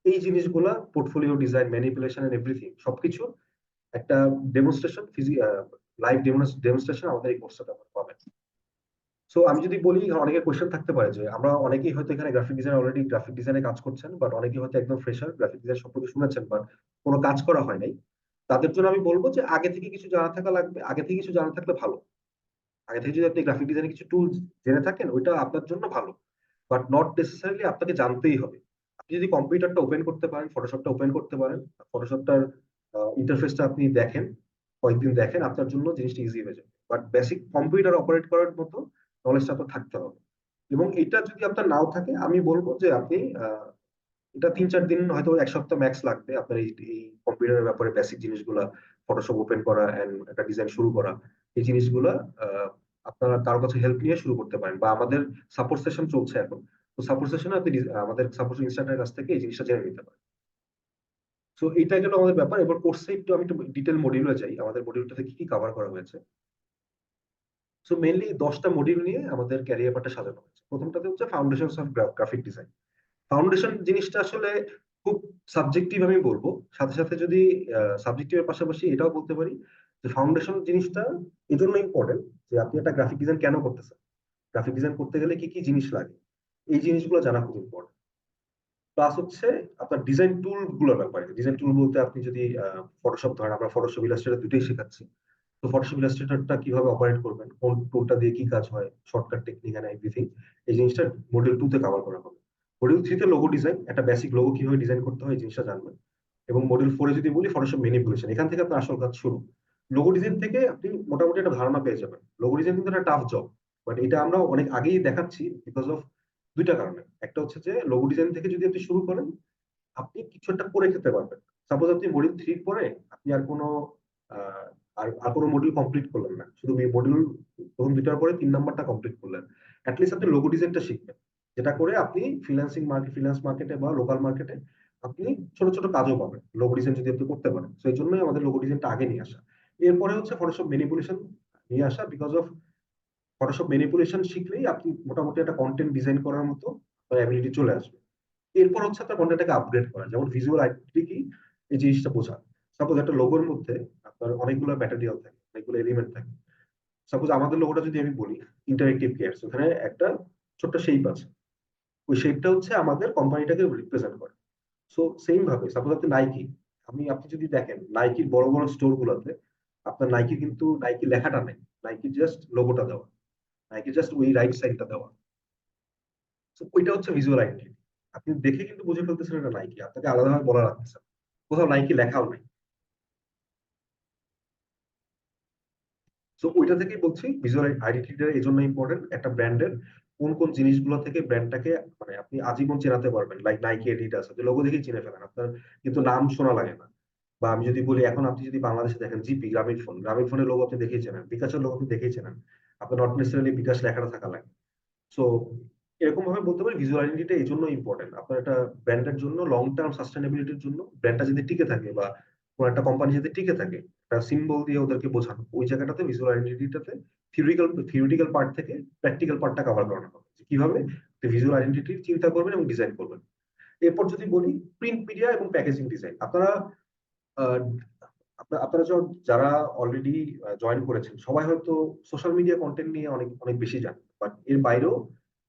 এই জিনিসগুলা, portfolio design, manipulation and everything, সবকিছু একটা ডেমনস্ট্রেশন, লাইভ ডেমনস্ট্রেশন আমাদের এই কোর্সটাতে আমরা পাবেন। সো আমি যদি বলি, অনেকের কোশ্চেন থাকতে পারে যে আমরা অনেকেই হয়তো এখানে গ্রাফিক ডিজাইন, অলরেডি গ্রাফিক ডিজাইনে কাজ করছেন, বাট অনেকেই হয়তো একদম ফ্রেশার, গ্রাফিক ডিজাইন সম্পর্কে শুনেছেন বাট কোনো কাজ করা হয় নাই। তাদের জন্য আমি বলবো যে আগে থেকে কিছু জানা থাকা লাগবে, আগে থেকে কিছু জানা থাকলে ভালো। আগে থেকে যদি আপনি গ্রাফিক ডিজাইনে কিছু টুল জেনে থাকেন, ওইটা আপনার জন্য ভালো, বাট নট নেসেসারিলি আপনাকে জানতেই হবে। আপনি যদি কম্পিউটারটা ওপেন করতে পারেন, ফটোশপটা ওপেন করতে পারেন, ফটোশপটার ইন্টারফেসটা আপনি দেখেন, কয়েকদিন দেখেন, আপনার জন্য জিনিসটা ইজি হয়ে যাবে। বাট বেসিক কম্পিউটার অপারেট করার মতো নলেজটা আপনার থাকতে হবে। এবং এটা যদি আপনার নাও থাকে, আমি বলবো যে আপনি এটা 3-4 দিন, হয়তো 1 সপ্তাহ ম্যাক্স লাগবে আপনার এই কম্পিউটারের ব্যাপারে বেসিক জিনিসগুলা, ফটোশপ ওপেন করা এন্ড একটা ডিজাইন শুরু করা, এই জিনিসগুলো আপনারা কারো কাছে হেল্প নিয়ে শুরু করতে পারেন, বা আমাদের সাপোর্ট সেশন চলছে এখন। তো সাপোর্ট সেশনে আপনি আমাদের সাপোর্ট ইনস্ট্রাক্টরের কাছ থেকে এই জিনিসটা জেনে নিতে পারেন। তো এটা গেল আমাদের ব্যাপার। এবার কোর্সে একটু ডিটেল মডিউলে যাই, আমাদের মডিউলটাতে কি কি কভার করা হয়েছে। সো মেইনলি 10টা মডিউল নিয়ে আমাদের ক্যারিয়ার পার্টটা সাজানো হয়েছে। প্রথমটাতে হচ্ছে foundations of graphic design. Foundation জিনিসটা আসলে খুব সাবজেক্টিভ আমি বলবো, সাথে সাথে যদি সাবজেক্টিভের পাশাপাশি এটাও বলতে পারি যে ফাউন্ডেশন জিনিসটা এই জন্য ইম্পর্টেন্ট যে আপনি একটা গ্রাফিক ডিজাইন কেন করতেছেন, গ্রাফিক ডিজাইন করতে গেলে কি কি জিনিস লাগে, এই জিনিসগুলো জানা খুব ইম্পর্টেন্ট। প্লাস হচ্ছে আপনার ডিজাইন টুল গুলোর ব্যাপারে। ডিজাইন টুল বলতে আপনি যদি ফটোশপ ধরেন, আমরা ফটোশপ ইলাস্ট্রেটর দুটোই শেখাচ্ছি। তো ফটোশপ ইলাস্ট্রেটরটা কিভাবে অপারেট করবেন, কোন টুলটা দিয়ে কি কাজ হয়, শর্টকাট টেকনিক এন্ড এভরিথিং, এই জিনিসটা মডিউল 2 তে কভার করা হবে। মডিউল 3 তে লোগো ডিজাইন, একটা বেসিক লোগো কিভাবে ডিজাইন করতে হয় এই জিনিসটা জানবেন। এবং মডিউল 4 এ যদি বলি ফটোশপ ম্যানিপুলেশন, এখান থেকে আপনার আসল কাজ শুরু। লোগো ডিজাইন থেকে আপনি মোটামুটি একটা ধারণা পেয়ে যাবেন। লোগো ডিজাইন কিন্তু একটা টাফ জব, বাট এটা আমরা অনেক আগেই দেখাচ্ছি বিকজ অফ দুইটা কারণে। একটা হচ্ছে যে লোগো ডিজাইন থেকে যদি আপনি শুরু করেন, আপনি কিছু একটা করে খেতে পারবেন। সাপোজ আপনি মডিউল 3 পরে আপনি আর কোনো আহ, আর কোনো মডিউল কমপ্লিট করলেন না, শুধু মডিউল প্রথম দুইটার পরে 3 নাম্বারটা কমপ্লিট করলেন, অ্যাটলিস্ট আপনি লোগো ডিজাইনটা শিখবেন। যেটা করে আপনি ফ্রিল্যান্স মার্কেটে বা লোকাল মার্কেটে আপনি ছোট ছোট কাজও পাবেন লোগো ডিজাইন যদি আপনি করতে পারেন। তো এই জন্যই আমাদের লোগো ডিজাইনটা আগে নিয়ে আসা। এরপরে হচ্ছে ফটোশপ ম্যানিপুলেশন নিয়ে আসা, বিকজ অফ ফটোশপ ম্যানিপুলেশন শিখলেই আপনি মোটামুটি একটা কন্টেন্ট ডিজাইন করার মতো অ্যাবিলিটি চলে আসবে। এরপর হচ্ছে আপনার কন্টেন্টটাকে আপগ্রেড করা, যেমন ভিজুয়াল আইডেন্টিটি কি, এই জিনিসটা বোঝা। সাপোজ একটা লোগোর মধ্যে আপনার অনেকগুলো ম্যাটেরিয়াল থাকে, অনেকগুলো এলিমেন্ট থাকে। সাপোজ আমাদের লোগোটা যদি আমি বলি ইন্টারেক্টিভ কেয়ারস, ওখানে একটা ছোট্ট শেপ আছে, ওই শেপটা হচ্ছে আমাদের কোম্পানিটাকে রিপ্রেজেন্ট করে। সো সেম ভাবে সাপোজ আপনি নাইকি, আপনি যদি দেখেন নাইকির বড় বড় স্টোর গুলোতে আপনার নাইকি কিন্তু নাইকি লেখাটা নেই, নাইকি জাস্ট লোগোটা দেওয়া, নাইকি জাস্ট ওই রাইট সাইডটা দেওয়া। তো ওইটা হচ্ছে ভিজুয়াল আইডেন্টিটি। আপনি দেখে কিন্তু বুঝে ফেলতেছেন এটা নাইকি, আপনাকে আলাদাভাবে বলা রাখতেছে না। কোথাও নাইকি লেখাও নাই। তো ওইটা থেকেই বলছি ভিজুয়াল আইডেন্টিটিটা এই জন্য ইম্পর্টেন্ট একটা ব্র্যান্ডের। কোন কোন জিনিসগুলো থেকে ব্র্যান্ডটাকে মানে আপনি আজীবন চেনাতে পারবেন, লাইক নাইকি এডিডাস আছে, লোগো দেখেই চিনে ফেলেন আপনার, কিন্তু নাম শোনা লাগে না। বা আমি যদি বলি এখন আপনি যদি বাংলাদেশে দেখেন জিপি, গ্রামীণ ফোন, গ্রামীণ ফোনের লোগো আপনি দেখেই চেনেন, বিকাশের লোগো আপনি দেখেই চেনেন, আপনার নট নেসেসারিলি বিকাশ লেখাটা থাকা লাগে। সো এরকম ভাবে বলতে পারি ভিজুয়াল আইডেন্টিটি এই জন্য ইম্পর্টেন্ট আপনার একটা ব্র্যান্ডের জন্য, লং টার্ম সাস্টেনেবিলিটির জন্য, ব্র্যান্ডটা যদি টিকে থাকে বা কোন একটা কোম্পানি যদি টিকে থাকে, একটা সিম্বল দিয়ে ওদেরকে বোঝানো, ওই জায়গাটাতে ভিজুয়াল আইডেন্টিটিটাতে থিওরিটিক্যাল পার্ট থেকে প্র্যাকটিক্যাল পার্টটা কভার করানো হবে, যে কিভাবে ভিজুয়াল আইডেন্টিটি চিন্তা করবেন এবং ডিজাইন করবেন। এরপর যদি বলি প্রিন্ট মিডিয়া এবং প্যাকেজিং ডিজাইন, আপনারা আহ, আপনারা যারা অলরেডি জয়েন করেছেন সবাই হয়তো সোশ্যাল মিডিয়া কন্টেন্ট নিয়ে অনেক অনেক বেশি জানেন, বাট এর বাইরেও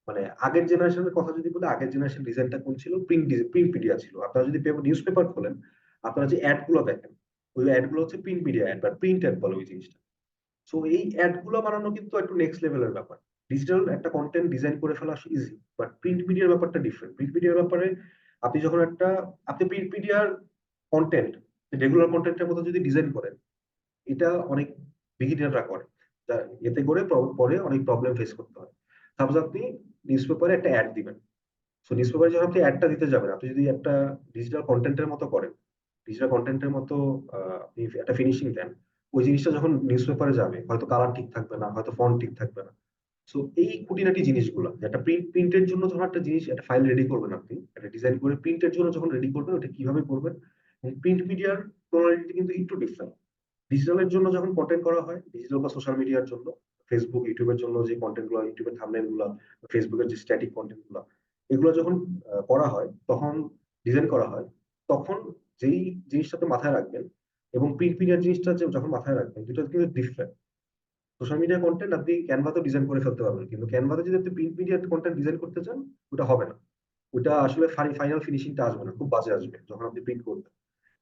মানে আগের জেনারেশনের কথা যদি বলি, আগের জেনারেশন ডিজাইনটা কোন ছিল, প্রিন্ট মিডিয়া ছিল। আপনারা যদি নিউজ পেপার খোলেন, আপনারা যে অ্যাড গুলো দেখেন, ওই অ্যাড গুলো হচ্ছে প্রিন্ট মিডিয়া অ্যাড বা প্রিন্ট অ্যাড বলে ওই জিনিসটা। সো এই অ্যাড গুলো বানানো কিন্তু একটু নেক্সট লেভেলের ব্যাপার। ডিজিটাল একটা কন্টেন্ট ডিজাইন করে ফেলা ইজি, বাট প্রিন্ট মিডিয়ার ব্যাপারটা ডিফারেন্ট। প্রিন্ট মিডিয়ার ব্যাপারে আপনি যখন আপনি প্রিন্ট মিডিয়ার কন্টেন্ট রেগুলার কন্টেন্টের মতো যদি ডিজাইন করেন, এটা অনেক বিগিনাররা করে, এতে করে পরে অনেক প্রবলেম ফেস করতে হয়। সাপোজ আপনি নিউজ পেপারে একটা অ্যাড দিবেন, সো নিউজ পেপারে যখন আপনি অ্যাডটা দিতে যাবেন, আপনি যদি একটা ডিজিটাল কন্টেন্টের মতো করেন, ডিজিটাল কন্টেন্টের মতো আপনি একটা ফিনিশিং দেন, ওই জিনিসটা যখন নিউজ পেপারে যাবে হয়তো কালার ঠিক থাকবে না, হয়তো ফন্ট ঠিক থাকবে না। সো এই খুঁটিনাটি জিনিসগুলো, যে একটা প্রিন্টের জন্য যখন একটা জিনিস একটা ফাইল রেডি করবেন, আপনি একটা ডিজাইন করে প্রিন্টের জন্য যখন রেডি করবেন, ওটা কিভাবে করবেন। প্রিন্ট মিডিয়ার টোনালিটি কিন্তু একটু ডিফারেন্ট। ডিজিটালের জন্য যখন কন্টেন্ট করা হয়, ডিজিটাল বা সোশ্যাল মিডিয়ার জন্য, ফেসবুক ইউটিউবের জন্য যে কন্টেন্ট গুলো, ইউটিউবের থাম্বনেল গুলো, ফেসবুকের যে স্ট্যাটিক কন্টেন্ট গুলো, এগুলো যখন করা হয়, তখন ডিজাইন করা হয়, তখন যেই জিনিসটাতে মাথায় রাখবেন এবং প্রিন্ট মিডিয়ার জিনিসটা যখন মাথায় রাখবেন, দুটো কিন্তু ডিফারেন্ট। সোশ্যাল মিডিয়া কন্টেন্ট আপনি ক্যানভাতে ডিজাইন করে ফেলতে পারবেন, কিন্তু ক্যানভাতে যদি আপনি প্রিন্ট মিডিয়া কন্টেন্ট ডিজাইন করতে চান, ওটা হবে না। ওটা আসলে ফাইনাল ফিনিশিংটা আসবে না, খুব বাজে আসবে যখন আপনি প্রিন্ট করবেন।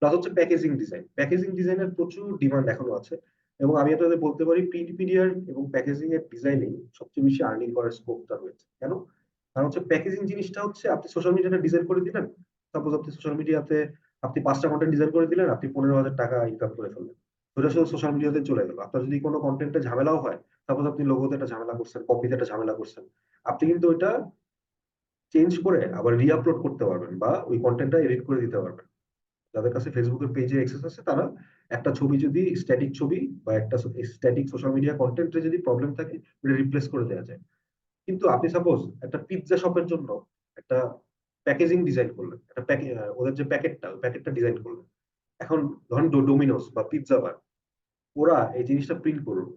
প্লাস হচ্ছে প্যাকেজিং ডিজাইন, প্যাকেজিং ডিজাইনের প্রচুর ডিমান্ড এখনো আছে। এবং আমি আপনাদের বলতে পারি প্রিন্ট মিডিয়ার এবং প্যাকেজিং এর ডিজাইনিং সবচেয়ে বেশি আর্নিং করার স্কোপটা রয়েছে। কেন? কারণ হচ্ছে প্যাকেজিং জিনিসটা হচ্ছে আপনি সোশ্যাল মিডিয়াটা ডিজাইন করে দিলেন, সাপোজ আপনি সোশ্যাল মিডিয়াতে আপনি 5টা কন্টেন্ট ডিজাইন করে দিলেন, আপনি 15,000 টাকা ইনকাম করে ফেললেন, ওটা শুধু সোশ্যাল মিডিয়াতে চলে গেল। আপনার যদি কোনো কন্টেন্টে ঝামেলাও হয়, সাপোজ আপনি লোগোতে একটা ঝামেলা করছেন, কপিতে একটা ঝামেলা করছেন, আপনি কিন্তু ওইটা চেঞ্জ করে আবার রিআপলোড করতে পারবেন বা ওই কন্টেন্টটা এডিট করে দিতে পারবেন। যাদের কাছে ফেসবুকের পেজে অ্যাক্সেস আছে তারা একটা ছবি যদি স্ট্যাটিক ছবি বা একটা স্ট্যাটিক সোশ্যাল মিডিয়া কন্টেন্টে যদি প্রবলেম থাকে ওটা রিপ্লেস করে দেওয়া যায়। কিন্তু আপনি সাপোজ একটা পিৎজা শপের জন্য একটা প্যাকেজিং ডিজাইন করলেন, একটা ওদের যে প্যাকেটটা ডিজাইন করলেন। এখন ধরেন ডোমিনোস বা পিৎজা বার, ওরা এই জিনিসটা প্রিন্ট করলো।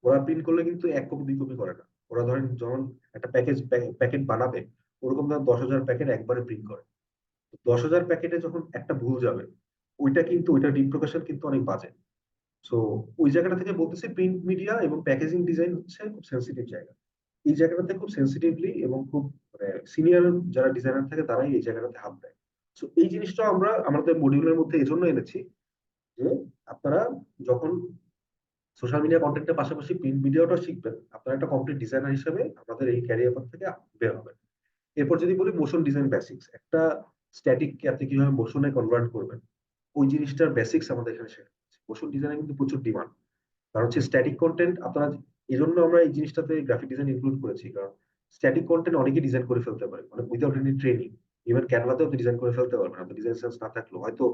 ওরা প্রিন্ট করলে কিন্তু 1 কপি 2 কপি করে না। ওরা ধরেন যখন একটা প্যাকেট বানাবে, ওরকম ধরেন 10,000 প্যাকেট একবারে প্রিন্ট করে। 10,000 প্যাকেটে যখন একটা ভুল যাবে, ওইটা কিন্তু ওইটার রিপ্রকাশন কিন্তু অনেক বাজে। সো ওই জায়গাটা থেকে বলতেছি প্রিন্ট মিডিয়া এবং প্যাকেজিং ডিজাইন হচ্ছে খুব সেন্সিটিভ জায়গা। এই জায়গাটাতে খুব সেন্সিটিভলি এবং খুব মানে সিনিয়র যারা ডিজাইনার থাকে তারাই এই জায়গাটাতে হাত দেয়। সো এই জিনিসটা আমরা আমাদের মডিউলের মধ্যে এই জন্য এনেছি যে আপনারা যখন সোশ্যাল মিডিয়া কন্টেন্টের পাশাপাশি প্রিন্ট মিডিয়াটা শিখবেন, আপনারা একটা কমপ্লিট ডিজাইনার হিসেবে আমাদের এই ক্যারিয়ার পাথ থেকে বের হবেন। এরপর যদি বলি মোশন ডিজাইন বেসিক্স, একটা স্ট্যাটিক কে আপনি কিভাবে মোশনে কনভার্ট করবেন, ওই জিনিসটার বেসিক্স আমাদের এখানে শেখা হচ্ছে। মোশন ডিজাইনে কিন্তু প্রচুর ডিমান্ড। কারণ হচ্ছে স্ট্যাটিক কন্টেন্ট আপনারা, এই জন্য আমরা এই জিনিসটাতে গ্রাফিক ডিজাইন ইনক্লুড করেছি। কারণ স্ট্যাটিক কন্টেন্ট অনেকেই ডিজাইন করে ফেলতে পারে, মানে উইদাউট এনি ট্রেনিং। ইভেন ক্যানভাতেও আপনি ডিজাইন করে ফেলতে পারবেন, আপনার ডিজাইন সেন্স না থাকলেও হয়তো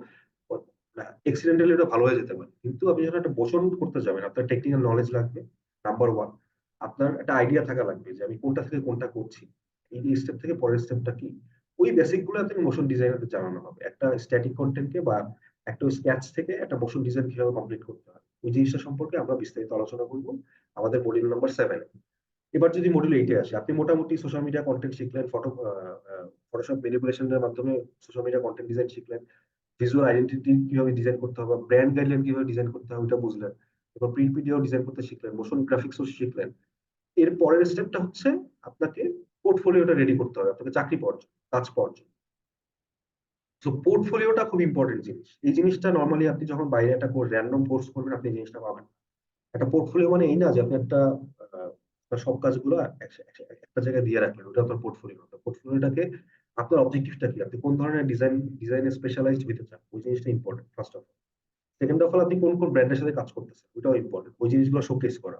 এক্সিডেন্টালি এটা ভালো হয়ে যেতে পারে। কিন্তু আপনি যখন একটা মোশন করতে যাবেন, আপনার টেকনিক্যাল নলেজ লাগবে নাম্বার ওয়ান। আপনার একটা আইডিয়া থাকা লাগবে যে আমি কোনটা থেকে কোনটা করছি, এই স্টেপ থেকে পরের স্টেপটা কি। ওই বেসিক গুলো আপনি মোশন ডিজাইনারদের জানানো হবে। একটা স্ট্যাটিক কন্টেন্টকে বা একটা স্কেচ থেকে একটা মোশন ডিজাইন কিভাবে কমপ্লিট করতে হয়, ওই জিনিসটা সম্পর্কে আমরা বিস্তারিত আলোচনা করব আমাদের মডিউল নাম্বার 7। এবার যদি মডিউল 8-এ আসে, আপনি মোটামুটি সোশ্যাল মিডিয়া কন্টেন্ট শিখলেন, ফটোশপ ম্যানিপুলেশনের মাধ্যমে সোশ্যাল মিডিয়া কন্টেন্ট ডিজাইন শিখলেন, ভিজুয়াল আইডেন্টিটি কিভাবে ডিজাইন করতে হবে, ব্র্যান্ড গাইডলাইন কিভাবে ডিজাইন করতে হবে ওটা বুঝলেন, এবার প্রিন্ট ভিডিও ডিজাইন করতে শিখলেন, মোশন গ্রাফিক্সও শিখলেন। এর পরের স্টেপটা হচ্ছে আপনাকে পোর্টফোলিওটা রেডি করতে হবে আপনাকে চাকরি পাওয়ার জন্য, কাজ পাওয়ার জন্য। তো পোর্টফোলিওটা খুব ইম্পর্টেন্ট জিনিস। এই জিনিসটা নর্মালি আপনি যখন বাইরে একটা র্যান্ডম কোর্স করবেন আপনি এই জিনিসটা পাবেন। একটা পোর্টফোলিও মানে এই না যে আপনি আপনার সব কাজগুলো একটা জায়গায় দিয়ে রাখলেন, ওটা আপনার পোর্টফোলিও। পোর্টফোলিওটাকে আপনার অবজেক্টিভটা কি, আপনি কোন ধরনের ডিজাইনে স্পেশালাইজড হতে চান, ওই জিনিসটা important first of all. Second of all আপনি কোন কোন ব্র্যান্ডের সাথে কাজ করতেছেন, ওইটাও ইম্পর্টেন্ট, ওই জিনিসগুলো শোকেস করা।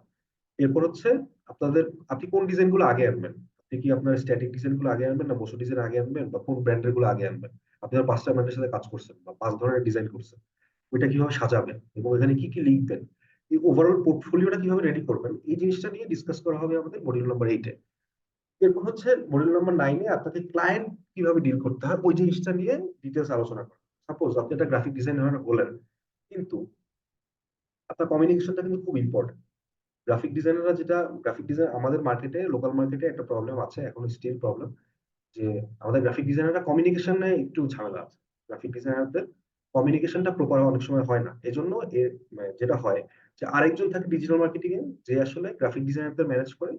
এরপর হচ্ছে আপনাদের, আপনি কোন ডিজাইন গুলো আগে আনবেন, আপনি কি আপনার স্ট্যাটিক ডিজাইন গুলো আগে আনবেন না মোশন ডিজাইন আগে আনবেন, বা কোন ব্র্যান্ডের গুলো আগে আনবেন। আপনি 5টা ব্র্যান্ডের সাথে কাজ করছেন বা 5 ধরনের ডিজাইন করছেন, ওইটা কিভাবে সাজাবেন এবং এখানে কি কি লিখবেন, এই ওভারঅল পোর্টফোলিওটা কিভাবে রেডি করবেন, এই জিনিসটা নিয়ে ডিসকাস করা হবে আমাদের মডিউল নাম্বার 8-এ। এরপর হচ্ছে মডিউল নাম্বার 9-এ আপনাকে ক্লায়েন্ট কিভাবে ডিল করতে হয় ওই জিনিসটা নিয়ে ডিটেলস আলোচনা করা। সাপোজ আপনি একটা গ্রাফিক ডিজাইনার হলেন, কিন্তু আপনার কমিউনিকেশনটা কিন্তু খুব ইম্পর্টেন্ট। গ্রাফিক ডিজাইন আমাদের মার্কেটে, লোকাল মার্কেটে একটা প্রবলেম আছে, এখন স্টিল প্রবলেম, যে আমাদের গ্রাফিক ডিজাইনাররা কমিউনিকেশনে একটু ঝামেলা আছে। গ্রাফিক ডিজাইনারদের কমিউনিকেশনটা প্রপার অনেক সময় হয় না। এজন্য যেটা হয় যে আরেকজন থাকে ডিজিটাল মার্কেটিং এ, যে আসলে গ্রাফিক ডিজাইনারদের ম্যানেজ করে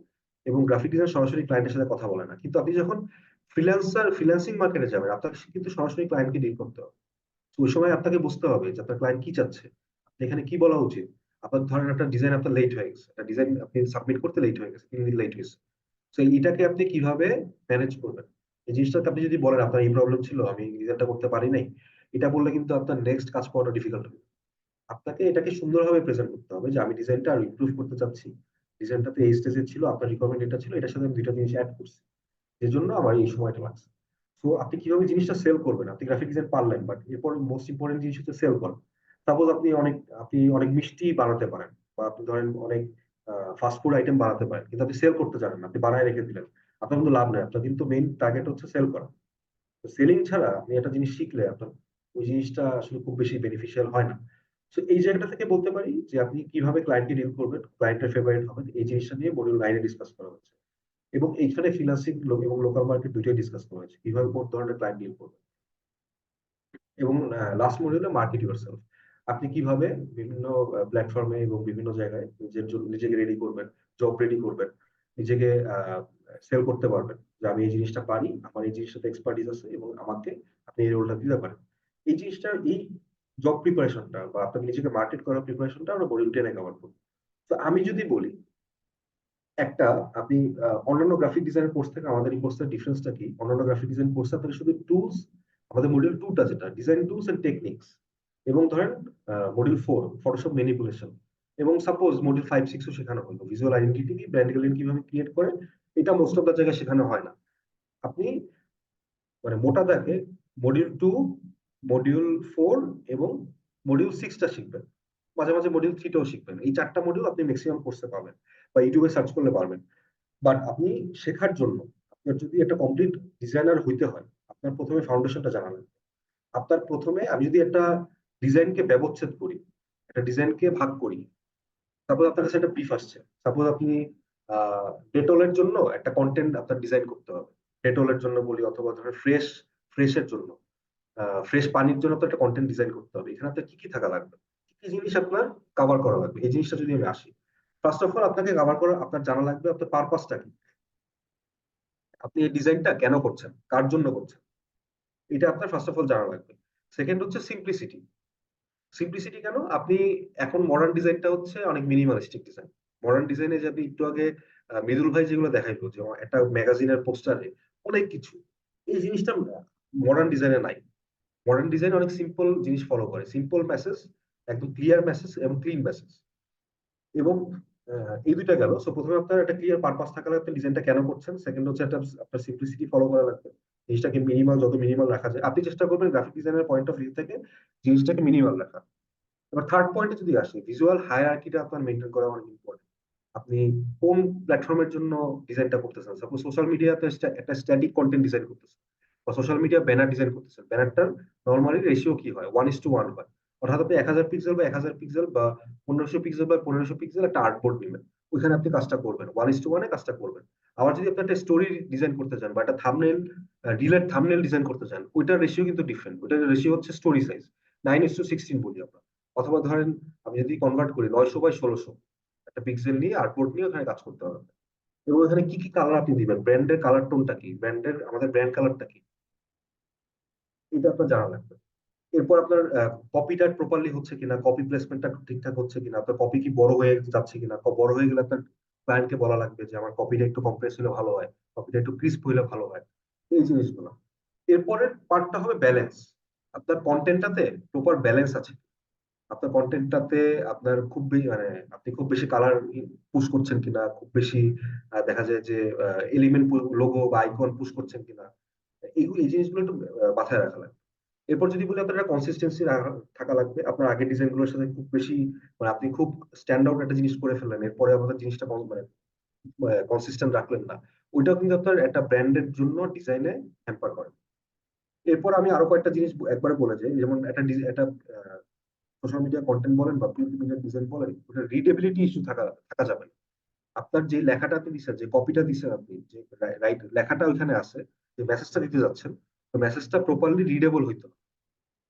এবং গ্রাফিক ডিজাইন সরাসরি ক্লায়েন্টের সাথে কথা বলে না। কিন্তু আপনি যখন ফ্রিল্যান্সিং মার্কেটে যাবেন, আপনাকে কিন্তু সরাসরি ক্লায়েন্টকে ডিল করতে হবে। তো ওই সময় আপনাকে বুঝতে হবে যে আপনার ক্লায়েন্ট কি চাচ্ছে, আপনি এখানে কি বলা উচিত। আপনার ধরেন একটা ডিজাইন আপনার লেট হয়ে গেছে, একটা ডিজাইন আপনি সাবমিট করতে লেট হয়ে গেছে, 3 দিন লেট হয়েছে। তো এটাকে আপনি কিভাবে ম্যানেজ করবেন, এই জিনিসটাকে আপনি যদি বলেন আপনার এই প্রবলেম ছিল, আমি ডিজাইনটা করতে পারি নাই, এটা বললে কিন্তু আপনার নেক্সট কাজ পাওয়াটা ডিফিকাল্ট হবে। আপনাকে এটাকে সুন্দরভাবে প্রেজেন্ট করতে হবে যে আমি ডিজাইনটা আরো ইমপ্রুভ করতে চাচ্ছি, ডিজাইনটাতে এই স্টেজে ছিল, আপনার রিকোয়ারমেন্ট এটা ছিল, এটার সাথে আমি 2টা জিনিস অ্যাড করছি, এজন্য আমার এই সময়টা লাগছে। তো আপনি কিভাবে জিনিসটা সেল করবেন, আপনি গ্রাফিক ডিজাইন পারলেন, বাট এরপর মোস্ট ইম্পর্টেন্ট জিনিস হচ্ছে সেল করা। সাপোজ আপনি অনেক মিষ্টি বানাতে পারেন, বা আপনি ধরেন অনেক ফাস্ট ফুড আইটেম বানাতে পারেন, কিন্তু আপনি সেল করতে জানেন না, আপনি বানায় রেখে দিলেন, আপনার কিন্তু লাভ নেই। আপনার কিন্তু মেইন টার্গেট হচ্ছে সেল করা। তো সেলিং ছাড়া আপনি একটা জিনিস শিখলে আপনার ওই জিনিসটা আসলে খুব বেশি বেনিফিশিয়াল হয় না। তো এই জায়গাটা থেকে বলতে পারি যে আপনি কিভাবে ক্লায়েন্টকে ডিল করবেন, ক্লায়েন্টের ফেভারিট হবেন, এই জিনিসটা নিয়ে মডিউল 9-এ ডিসকাস করা হচ্ছে। এবং এইখানে ফ্রিল্যান্সিং এবং লোকাল মার্কেট দুইটাই ডিসকাস করা হয়েছে, কিভাবে কোন ধরনের ক্লায়েন্ট ডিল করবে। এবং লাস্ট মডিউলে মার্কেট ইউরসেলফ, আপনি কিভাবে বিভিন্ন প্ল্যাটফর্মে এবং বিভিন্ন জায়গায় নিজের জন্য নিজেকে রেডি করবেন, জব রেডি করবেন, নিজেকে সেল করতে পারবেন যে আমি এই জিনিসটা পারি, আমার এই জিনিসটাতে এক্সপার্টিস আছে এবং আমাকে আপনি এই রোলটা দিতে পারেন। এই জিনিসটা, এই জব প্রিপারেশনটা বা আপনাকে নিজেকে মার্কেট করার প্রিপারেশনটা আমরা মডিউল 10-এ কভার করবো। তো আমি যদি বলি একটা, আপনি অন্যান্য গ্রাফিক ডিজাইন কোর্স থেকে আমাদের এই কোর্সের ডিফারেন্সটা কি, অন্যান্য গ্রাফিক ডিজাইন কোর্সে আপনাকে শুধু টুলস, আমাদের মডিউল 2টা যেটা ডিজাইন টুলস এন্ড টেকনিক্স, এবং ধরেন মডিউল 4 ফটোশপ ম্যানিপুলেশন, এবং সাপোজ মডিউল 5-6ও শেখানো হলো ভিজুয়াল আইডেন্টিটি কি, ব্র্যান্ড গাইডলাইন কিভাবে ক্রিয়েট করে। এটা মোস্ট অফ দা জায়গায় শেখানো হয় না। আপনি মানে মোটা দাগে মডিউল 2, মডিউল 4 এবং মডিউল 6টা শিখবেন, মাঝে মাঝে মডিউল 3টাও শিখবেন। এই 4টা মডিউল আপনি ম্যাক্সিমাম কোর্সে পাবেন বা ইউটিউবে সার্চ করলে পারবেন। বাট আপনি শেখার জন্য, আপনার যদি একটা কমপ্লিট ডিজাইনার হইতে হয়, আপনার প্রথমে ফাউন্ডেশনটা জানা লাগবে। আপনার প্রথমে, আমি যদি একটা ডিজাইনকে ব্যবচ্ছেদ করি, একটা ডিজাইনকে ভাগ করি, সাপোজ আপনার কাছে একটা ব্রিফ আসছে, সাপোজ আপনি ডেটলের জন্য একটা কন্টেন্ট আপনার ডিজাইন করতে হবে, ডেটলের জন্য বলি, অথবা ধরেন ফ্রেশের জন্য, ফ্রেশ পানির জন্য তো একটা কন্টেন্ট ডিজাইন করতে হবে। এখানে আপনার কি কি থাকা লাগবে, কি কি জিনিস আপনার কভার করা লাগবে, এই জিনিসটা যদি আমি আসি, ফার্স্ট অফ অল আপনাকে কভার করা, আপনার জানা লাগবে আপনার পারপাসটা কি, আপনি এই ডিজাইনটা কেন করছেন, কার জন্য করছেন, এটা আপনার ফার্স্ট অফ অল জানা লাগবে। সেকেন্ড হচ্ছে সিম্পলিসিটি। সিম্পলিসিটি কেন, আপনি এখন মডার্ন ডিজাইনটা হচ্ছে অনেক মিনিমালিস্টিক ডিজাইন। মডার্ন ডিজাইনে যে আপনি একটু আগে মৃদুল ভাই যেগুলো দেখাইলো, যে একটা ম্যাগাজিনের পোস্টারে অনেক কিছু, এই জিনিসটা মডার্ন ডিজাইনে নাই। মডার্ন ডিজাইন অনেক সিম্পল জিনিস ফলো করে, সিম্পল মেসেজ, একদম ক্লিয়ার মেসেজ এবং ক্লিন মেসেজ। এবং এই দুইটা গেল। সো প্রথমে আপনার একটা ক্লিয়ার পারপাস থাকা লাগবে, আপনি ডিজাইনটা কেন করছেন। সেকেন্ড হচ্ছে একটা আপনার সিম্পলিসিটি ফলো করা লাগবে, জিনিসটাকে মিনিমাল, যত মিনিমাল রাখা যায় আপনি চেষ্টা করবেন গ্রাফিক ডিজাইনের পয়েন্ট অফ ভিউ থেকে জিনিসটাকে মিনিমাল রাখা। এবার থার্ড পয়েন্টে যদি আসি, ভিজুয়াল হায়ারার্কিটা আপনার মেনটেন করা অনেক ইম্পর্টেন্ট। আপনি কোন প্ল্যাটফর্মের জন্য ডিজাইনটা করতেছেন, সাপোজ সোশ্যাল মিডিয়াতে একটা স্ট্যাটিক কন্টেন্ট ডিজাইন করতেছেন, বা সোশ্যাল মিডিয়া ব্যানার ডিজাইন করতেছেন, ব্যানারটার নর্মালি রেশিও কি হয়, 1:1 হয়। অর্থাৎ আপনি 1000 পিক্সেল বা 1000 পিক্সেল বা 1500 পিক্সেল বা 1500 পিক্সেল একটা আর্টবোর্ড নেবেন, ওইখানে আপনি কাজটা করবেন, 1:1 কাজটা করবেন। আবার যদি আপনি একটা স্টোরি ডিজাইন করতে চান বা একটা থাম্বনেল, রিলেট থাম্বনেল ডিজাইন করতে চান, ওইটার রেশিও কিন্তু ডিফারেন্ট, ওইটার রেশিও হচ্ছে স্টোরি সাইজ, 9:16 বলি আমরা। অথবা ধরেন আমি যদি কনভার্ট করি, 900 বাই 1600 একটা পিক্সেল নিয়ে আর্টবোর্ড নিয়ে ওখানে কাজ করতে হবে। এবং এখানে কি কি কালার আপনি দিবেন, ব্র্যান্ডের কালার টোনটা কি, ব্র্যান্ডের আমাদের ব্র্যান্ড কালারটা কি, এটা আপনার জানা লাগবে। এরপর আপনার কপিটা প্রপারলি হচ্ছে কিনা, কপি প্লেসমেন্টটা ঠিকঠাক হচ্ছে কিনা, আপনার কপি কি বড় হয়ে যাচ্ছে কিনা, বড় হয়ে গেলে আপনার ক্লায়েন্টকে বলা লাগবে যে আমার কপিটা একটু কম্প্রেস হলে ভালো হয়, কপিটা একটু ক্রিস্প হলে ভালো হয়, এই জিনিসগুলো। এরপরের পার্টটা হবে ব্যালেন্স। আপনার কন্টেন্টটাতে প্রপার ব্যালেন্স আছে, আপনার কন্টেন্টটাতে আপনার মানে আপনি খুব বেশি কালার পুশ করছেন কিনা, খুব বেশি দেখা যায় যে এলিমেন্ট, লোগো বা আইকন পুশ করছেন কিনা, এইগুলো, এই জিনিসগুলো একটু মাথায় রাখা লাগবে। এরপর যদি বলি, আপনার একটা কনসিস্টেন্সি থাকা লাগবে, আপনার আগের ডিজাইন গুলোর সাথে খুব বেশি, মানে আপনি খুব স্ট্যান্ড আউট একটা জিনিস করে ফেললেন, এরপরে আমাদের জিনিসটা মানে কনসিস্টেন্ট রাখলেন না, ওইটাও কিন্তু আপনার একটা ব্র্যান্ডের জন্য ডিজাইনে হ্যাম্পার করে। এরপর আমি আরো কয়েকটা জিনিস একবারে বলে যাই, যেমন একটা সোশ্যাল মিডিয়া কন্টেন্ট বলেন বা প্রিন্ট মিডিয়া ডিজাইন বলেন, ওটা রিডেবিলিটি ইস্যু থাকা থাকা যাবে না। আপনার যে লেখাটা আপনি দিচ্ছেন, যে কপিটা দিচ্ছেন, আপনি যে রাইট লেখাটা ওইখানে আছে, যে মেসেজটা দিতে যাচ্ছেন, তো মেসেজটা প্রপারলি রিডেবল হইতে হবে।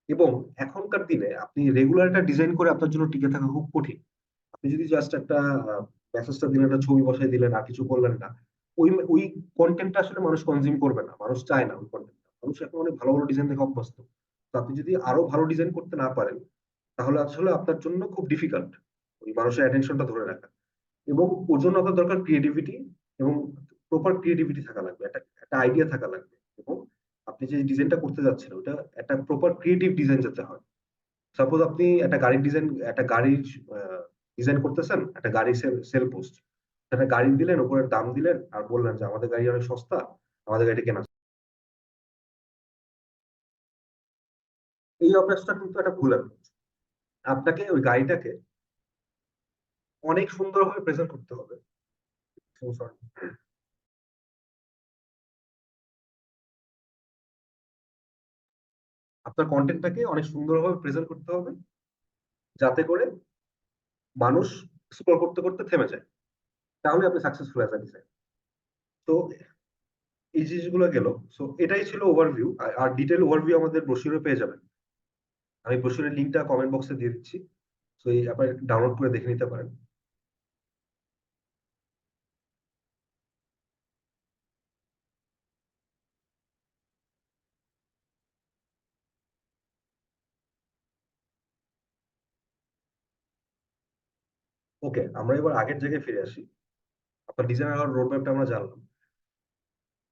এবং এখনকার দিনে আপনি রেগুলার একটা ডিজাইন করে আপনার জন্য টিকে থাকা খুব কঠিন। আপনি যদি জাস্ট একটা মেসেজটা দিলেন, একটা ছবি বসাই দিলেন আর কিছু করলেন না, ওই কন্টেন্টটা আসলে মানুষ কনজিউম করবে না, মানুষ চায় না ওই কন্টেন্টটা। মানুষ এখন অনেক ভালো ভালো ডিজাইন দেখে অভ্যস্ত। তো আপনি যদি আরো ভালো ডিজাইন করতে না পারেন, তাহলে আসলে আপনার জন্য খুব ডিফিকাল্ট ওই মানুষের অ্যাটেনশনটা ধরে রাখা। এবং ওর জন্য আপনার দরকার ক্রিয়েটিভিটি, এবং প্রপার ক্রিয়েটিভিটি থাকা লাগবে, একটা একটা আইডিয়া থাকা লাগবে। এবং আপনি যে ডিজাইনটা করতে যাচ্ছেন, ওটা একটা প্রপার ক্রিয়েটিভ ডিজাইন যেতে হয়। সাপোজ আপনি একটা গাড়ির ডিজাইন, একটা গাড়ির ডিজাইন করতেছেন, একটা গাড়ি সেল পোস্ট, একটা গাড়ি দিলেন, উপরের দাম দিলেন আর বললেন যে আমাদের গাড়ি অনেক সস্তা, আমাদের গাড়িটা কেনা। এই অভ্যাসটা কিন্তু একটা ভুল অভ্যাস। আপনাকে ওই গাড়িটাকে অনেক সুন্দরভাবে প্রেজেন্ট করতে হবে। So sorry. আপনার কন্টেন্টটাকে অনেক সুন্দরভাবে প্রেজেন্ট করতে হবে, যাতে করে মানুষ স্ক্রল করতে করতে থেমে যায়, তাহলে আপনি সাকসেসফুল অ্যাজ আ ডিজাইন। তো এই জিনিসগুলো গেল। সো এটাই ছিল ওভারভিউ। আর ডিটেল ওভারভিউ আমাদের ব্রোশিউরে পেয়ে যাবেন, আমি ব্রোশিউরের লিঙ্কটা কমেন্ট বক্সে দিয়ে দিচ্ছি, তো এই আপনার ডাউনলোড করে দেখে নিতে পারেন। ওকে, আমরা এবার আগের জায়গায় ফিরে আসি। আপনার ডিজাইনার রোড ম্যাপটা আমরা জানলাম।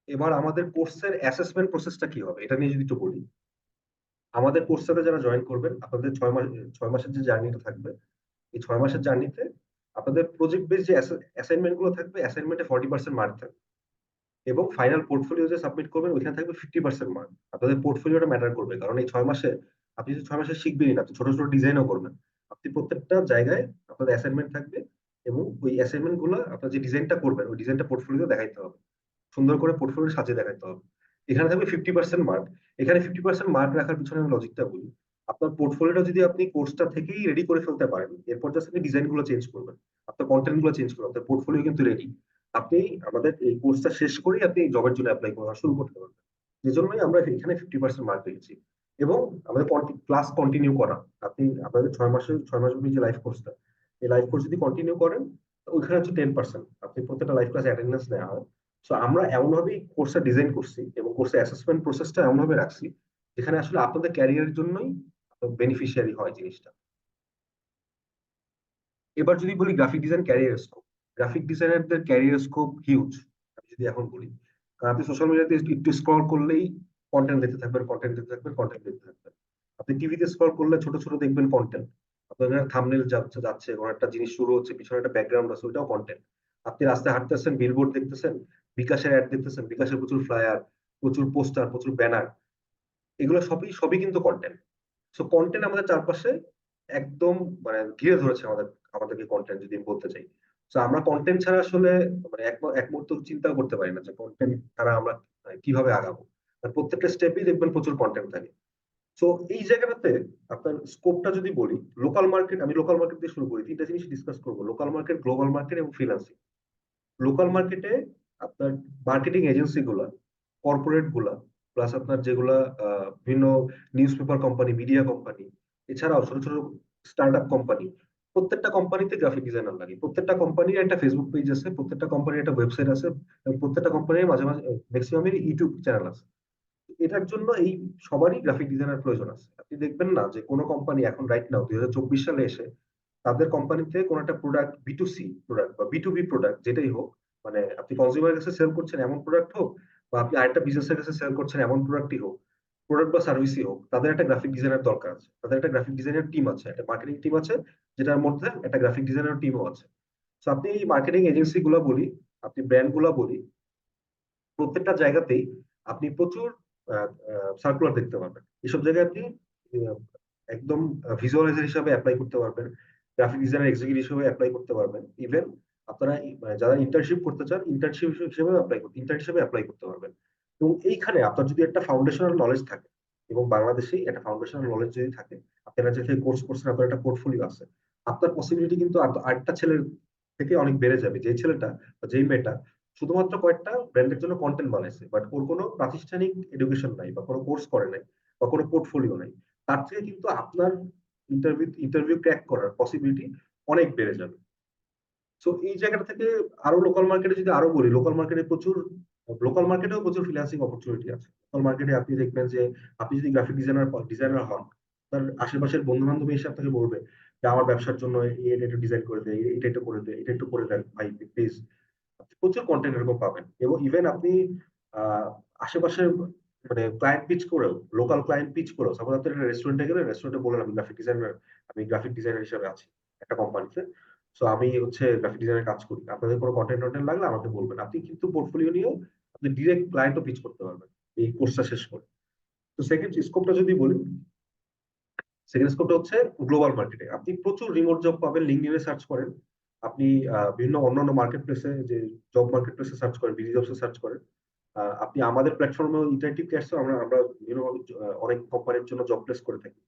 এবার আমাদের কোর্সের অ্যাসেসমেন্ট প্রসেসটা কি হবে, এটা নিয়ে যদি একটু বলি। আমাদের কোর্সটাতে যারা জয়েন করবেন, আপনাদের 6 মাসের যে জার্নিটা থাকবে, এই 6 মাসের জার্নিতে আপনাদের প্রজেক্ট বেস যে অ্যাসাইনমেন্ট গুলো থাকবে, অ্যাসাইনমেন্টে 40% মার্ক থাকবে। এবং ফাইনাল পোর্টফোলিও যে সাবমিট করবেন, ওইখানে থাকবে 50% মার্ক। আপনাদের পোর্টফোলিওটা ম্যাটার করবে, কারণ এই 6 মাসে আপনি যদি 6 মাসে শিখবেনই না, আপনি ছোট ছোট ডিজাইনও করবেন। আপনি প্রত্যেকটা জায়গায় আপনার অ্যাসাইনমেন্ট থাকবে, এবং ওই অ্যাসাইনমেন্ট গুলো আপনার যে ডিজাইনটা করবেন ওই ডিজাইনটা পোর্টফোলিও দেখাইতে হবে, সুন্দর করে পোর্টফোলিও সাজিয়ে দেখাতে হবে। এখানে থাকবে 50% মার্ক। এখানে 50% মার্ক রাখার পিছনে আমি লজিকটা বলি। আপনার পোর্টফোলিওটা যদি আপনি কোর্সটা থেকেই রেডি করে ফেলতে পারেন, এরপর জাস্ট আপনি ডিজাইন গুলো চেঞ্জ করবেন, আপনার কন্টেন্ট গুলো চেঞ্জ করবেন, আপনার পোর্টফোলিও কিন্তু রেডি। আপনি আমাদের এই কোর্সটা শেষ করেই আপনি জবের জন্য অ্যাপ্লাই করা শুরু করতে পারবেন। এই জন্যই আমরা এখানে 50% মার্ক রেখেছি। এবং আমাদের ক্লাস কন্টিনিউ করা, আপনি আপনাদের 6 মাস ব্যাপী যে লাইফ কোর্সটা, এই লাইফ কোর্স যদি কন্টিনিউ করেন, ওইখানে হচ্ছে 10%, আপনি প্রত্যেকটা লাইফ ক্লাস অ্যাটেন্ডেন্স নেওয়া হয়। সো আমরা এমনভাবেই কোর্সটা ডিজাইন করছি এবং কোর্সের অ্যাসেসমেন্ট প্রসেসটা এমনভাবে রাখছি যেখানে আসলে আপনাদের ক্যারিয়ারের জন্যই বেনিফিশিয়ারি হয় জিনিসটা। এবার যদি বলি graphic design career scope, graphic ডিজাইনারদের ক্যারিয়ার স্কোপ হিউজ। আমি যদি এখন বলি, কারণ আপনি সোশ্যাল মিডিয়াতে একটু স্ক্রল করলেই কন্টেন্ট দেখতে থাকবেন, কন্টেন্ট দেখতে থাকবেন, কন্টেন্ট দেখতে থাকবেন। আপনি টিভিতে স্ক্রল করলে ছোট ছোট দেখবেন কন্টেন্ট, আপনার থাম্বনেল যাচ্ছে যাচ্ছে কোনো একটা জিনিস শুরু হচ্ছে, পিছনে একটা ব্যাকগ্রাউন্ড আছে, ওইটাও কন্টেন্ট। আপনি রাস্তায় হাঁটতেছেন, বিলবোর্ড দেখতেছেন, বিকাশের অ্যাড দেখতেছেন, বিকাশের প্রচুর ফ্লায়ার, প্রচুর পোস্টার, প্রচুর ব্যানার, এগুলো সবই সবই কিন্তু কন্টেন্ট। সো কন্টেন্ট আমাদের চারপাশে একদম মানে ঘিরে ধরেছে আমাদেরকে কন্টেন্ট যদি আমি বলতে চাই। তো আমরা কন্টেন্ট ছাড়া আসলে মানে এক মুহূর্ত চিন্তা করতে পারি না যে কন্টেন্ট ছাড়া আমরা কিভাবে আগাবো। আর প্রত্যেকটা স্টেপেই দেখবেন প্রচুর কন্টেন্ট থাকে। তো এই জায়গাটাতে আপনার স্কোপটা যদি বলি, লোকাল মার্কেট, আমি লোকাল মার্কেট দিয়ে শুরু করি, তিনটা জিনিস ডিসকাস করবো: লোকাল মার্কেট, গ্লোবাল মার্কেট এবং ফ্রিল্যান্সিং। লোকাল মার্কেটে আপনার মার্কেটিং এজেন্সি গুলা, কর্পোরেট গুলা, প্লাস আপনার যেগুলা বিভিন্ন news paper company, media company, এছাড়াও ছোট ছোট স্টার্ট আপ কোম্পানি, প্রত্যেকটা কোম্পানিতে গ্রাফিক ডিজাইনার লাগে। প্রত্যেকটা কোম্পানির একটা ফেসবুক পেজ আছে, প্রত্যেকটা কোম্পানির একটা ওয়েবসাইট আছে, এবং প্রত্যেকটা কোম্পানির মাঝে মাঝে ম্যাক্সিমামের ইউটিউব চ্যানেল আছে। এটার জন্য এই সবারই গ্রাফিক ডিজাইনার প্রয়োজন আছে। আপনি দেখবেন না যে কোনো কোম্পানি এখন রাইট নাও 2024 সালে এসে তাদের কোম্পানিতে কোন একটা প্রোডাক্ট, বিটুসি প্রোডাক্ট বা বিটুবি প্রোডাক্ট যেটাই হোক, মানে আপনি কনজিউমারের কাছে সেল করছেন এমন প্রোডাক্ট হোক, বা আপনি আরেকটা বিজনেসের কাছে সেল করছেন এমন প্রোডাক্টই হোক, প্রোডাক্ট বা সার্ভিসই হোক, তাদের একটা গ্রাফিক ডিজাইনার দরকার আছে, তাদের একটা গ্রাফিক ডিজাইনার টিম আছে, একটা মার্কেটিং টিম আছে, যেটার মধ্যে একটা গ্রাফিক ডিজাইনার টিমও আছে। তো আপনি এই মার্কেটিং এজেন্সি গুলা বলি, আপনি ব্র্যান্ড গুলা বলি, প্রত্যেকটা জায়গাতেই আপনি প্রচুর সার্কুলার দেখতে পাবেন। এসব জায়গায় আপনি আহ, একদম ভিজুয়ালাইজার হিসাবে অ্যাপ্লাই করতে পারবেন, গ্রাফিক ডিজাইনার এক্সিকিউটিভ হিসেবে অ্যাপ্লাই করতে পারবেন। ইভেন আপনারা মানে যারা ইন্টার্নশিপ করতে চান, ইন্টার্নশিপ হিসেবে ইন্টার্ন হিসেবে অ্যাপ্লাই করতে পারবেন। এবং এইখানে আপনার যদি একটা ফাউন্ডেশনাল নলেজ থাকে, এবং বাংলাদেশেই একটা ফাউন্ডেশনাল নলেজ যদি থাকে, আপনারা যে কোর্স করছেন, আপনার একটা পোর্টফোলিও আছে, আপনার পসিবিলিটি কিন্তু আরেকটা ছেলের থেকে অনেক বেড়ে যাবে। যে ছেলেটা বা যেই মেয়েটা শুধুমাত্র কয়েকটা ব্র্যান্ডের জন্য কন্টেন্ট বানাইছে, বাট ওর কোনো প্রাতিষ্ঠানিক এডুকেশন নাই, বা কোনো কোর্স করে নাই, বা কোনো পোর্টফোলিও নাই, তার থেকে কিন্তু আপনার ইন্টারভিউ ক্র্যাক করার পসিবিলিটি অনেক বেড়ে যাবে। সো এই জায়গাটা থেকে আরো লোকাল মার্কেটে যদি আরো বলি, লোকাল মার্কেটেও প্রচুর ফ্রিল্যান্সিং অপরচুনিটি আছে। লোকাল মার্কেটে আপনি দেখবেন যে আপনি যদি গ্রাফিক ডিজাইনার হন, তার আশেপাশের বন্ধু বান্ধব এসে আপনাকে বলবে যে আমার ব্যবসার জন্য এটা একটু ডিজাইন করে দেয়, এটা একটু করে দেয়, এটা একটু করে দেন ভাই প্লিজ। আপনি প্রচুর কন্টেন্ট এরকম পাবেন। এবং ইভেন আপনি আহ আশেপাশে মানে ক্লায়েন্ট পিচ করেও, লোকাল ক্লায়েন্ট পিচ করেও, সাপোজ আপনি একটা রেস্টুরেন্টে গেলে, রেস্টুরেন্টে বললেন আমি গ্রাফিক ডিজাইনার হিসেবে আছি একটা কোম্পানিতে, সো আমি হচ্ছে গ্রাফিক ডিজাইনের কাজ করি, আপনাদের কোনো কন্টেন্ট লাগলে আমাকে বলবেন। আপনি কিন্তু পোর্টফোলিও নিয়েও আপনি ডিরেক্ট ক্লায়েন্টও পিচ করতে পারবেন এই কোর্সটা শেষ করে। তো সেকেন্ড স্কোপটা যদি বলি, সেকেন্ড স্কোপটা হচ্ছে গ্লোবাল মার্কেটে। আপনি প্রচুর রিমোট জব পাবেন, লিঙ্কডইনে সার্চ করেন, আপনি বিভিন্ন অন্যান্য মার্কেট প্লেসে, যে জব মার্কেট প্লেসে সার্চ করেন, বিডি জবসে সার্চ করেন, আপনি আমাদের প্ল্যাটফর্মে ইন্টারেক্টিভ ক্যাটসও আমরা আমরা বিভিন্নভাবে অনেক কোম্পানির জন্য জব প্লেস করে থাকি।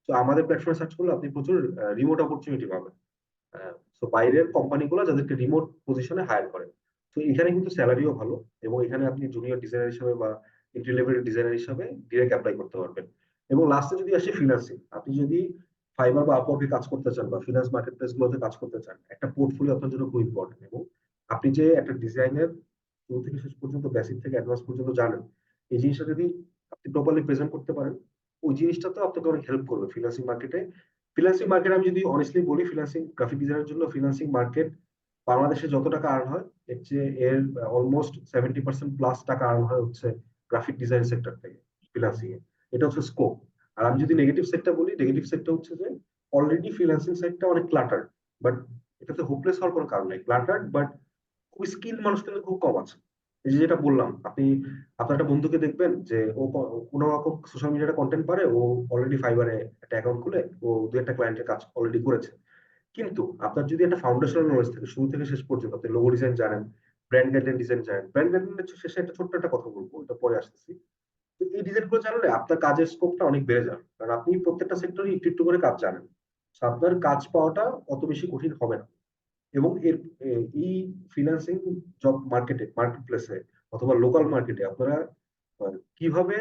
তো আমাদের প্ল্যাটফর্মে সার্চ করলে আপনি প্রচুর রিমোট অপরচুনিটি পাবেন। তো বাইরের কোম্পানিগুলো যাদেরকে রিমোট পজিশনে হায়ার করে, তো এখানে কিন্তু স্যালারিও ভালো, এবং এখানে আপনি জুনিয়র ডিজাইনার হিসেবে বা এন্ট্রি লেভেলের ডিজাইনার হিসেবে ডিরেক্ট অ্যাপ্লাই করতে পারবেন। এবং লাস্টে যদি আসে ফ্রিল্যান্সিং, আপনি যদি ফাইবার বা আপওয়ার্কে কাজ করতে চান, বা ফিনান্স মার্কেট প্লেস গুলোতে কাজ করতে চান, একটা পোর্টফোলিও আপনার জন্য খুব ইম্পর্টেন্ট। এবং আপনি যে একটা ডিজাইনের শুরু থেকে শেষ পর্যন্ত, বেসিক থেকে অ্যাডভান্স পর্যন্ত জানেন, এই জিনিসটা যদি আপনি প্রপারলি প্রেজেন্ট করতে পারেন, ওই জিনিসটা তো আপনাকে অনেক হেল্প করবে ফ্রিল্যান্সিং মার্কেটে। ফ্রিল্যান্সিং মার্কেট আমি যদি অনেস্টলি বলি, ফ্রিল্যান্সিং গ্রাফিক ডিজাইনের জন্য ফ্রিল্যান্সিং মার্কেট বাংলাদেশে যত টাকা আর্ন হয়, এর চেয়ে এর অলমোস্ট 70% প্লাস টাকা আর্ন হয় হচ্ছে গ্রাফিক ডিজাইন সেক্টর থেকে, ফ্রিল্যান্সিং এ। এটা হচ্ছে স্কোপ। আর আমি যদি নেগেটিভ সেক্টর বলি, নেগেটিভ সেক্টর হচ্ছে যে অলরেডি ফ্রিল্যান্সিং সাইটটা অনেক ক্লাটার, বাট এটাতে হোপলেস হওয়ার কোনো কারণ নেই। ক্লাটার বাট খুব স্কিল মানুষ কিন্তু খুব কম আছে। এই যে যেটা বললাম, আপনি আপনার একটা বন্ধুকে দেখবেন যে ও কোনো রকম সোশ্যাল মিডিয়াতে কন্টেন্ট পারে, ও অলরেডি ফাইবারে একটা অ্যাকাউন্ট খুলে ও দু একটা ক্লায়েন্টের কাজ অলরেডি করেছে। কিন্তু আপনার যদি একটা ফাউন্ডেশনাল নলেজ থাকে শুরু থেকে শেষ পর্যন্ত, আপনি লোগো ডিজাইন জানেন, ব্র্যান্ড গাইডলাইন ডিজাইন জানেন, ব্র্যান্ড গাইডলাইনের শেষে একটা ছোট্ট একটা কথা বলবো, এটা পরে আসতেছি। তো এই ডিজাইন গুলো জানলে আপনার কাজের স্কোপটা অনেক বেড়ে যাবে, কারণ আপনি প্রত্যেকটা সেক্টরে একটু একটু করে কাজ জানেন। So আপনার কাজ পাওয়াটা অত বেশি কঠিন হবে না। এবং এই ফ্রিল্যান্সিং জব মার্কেট প্লেসে অথবা লোকাল মার্কেটে আপনারা কিভাবে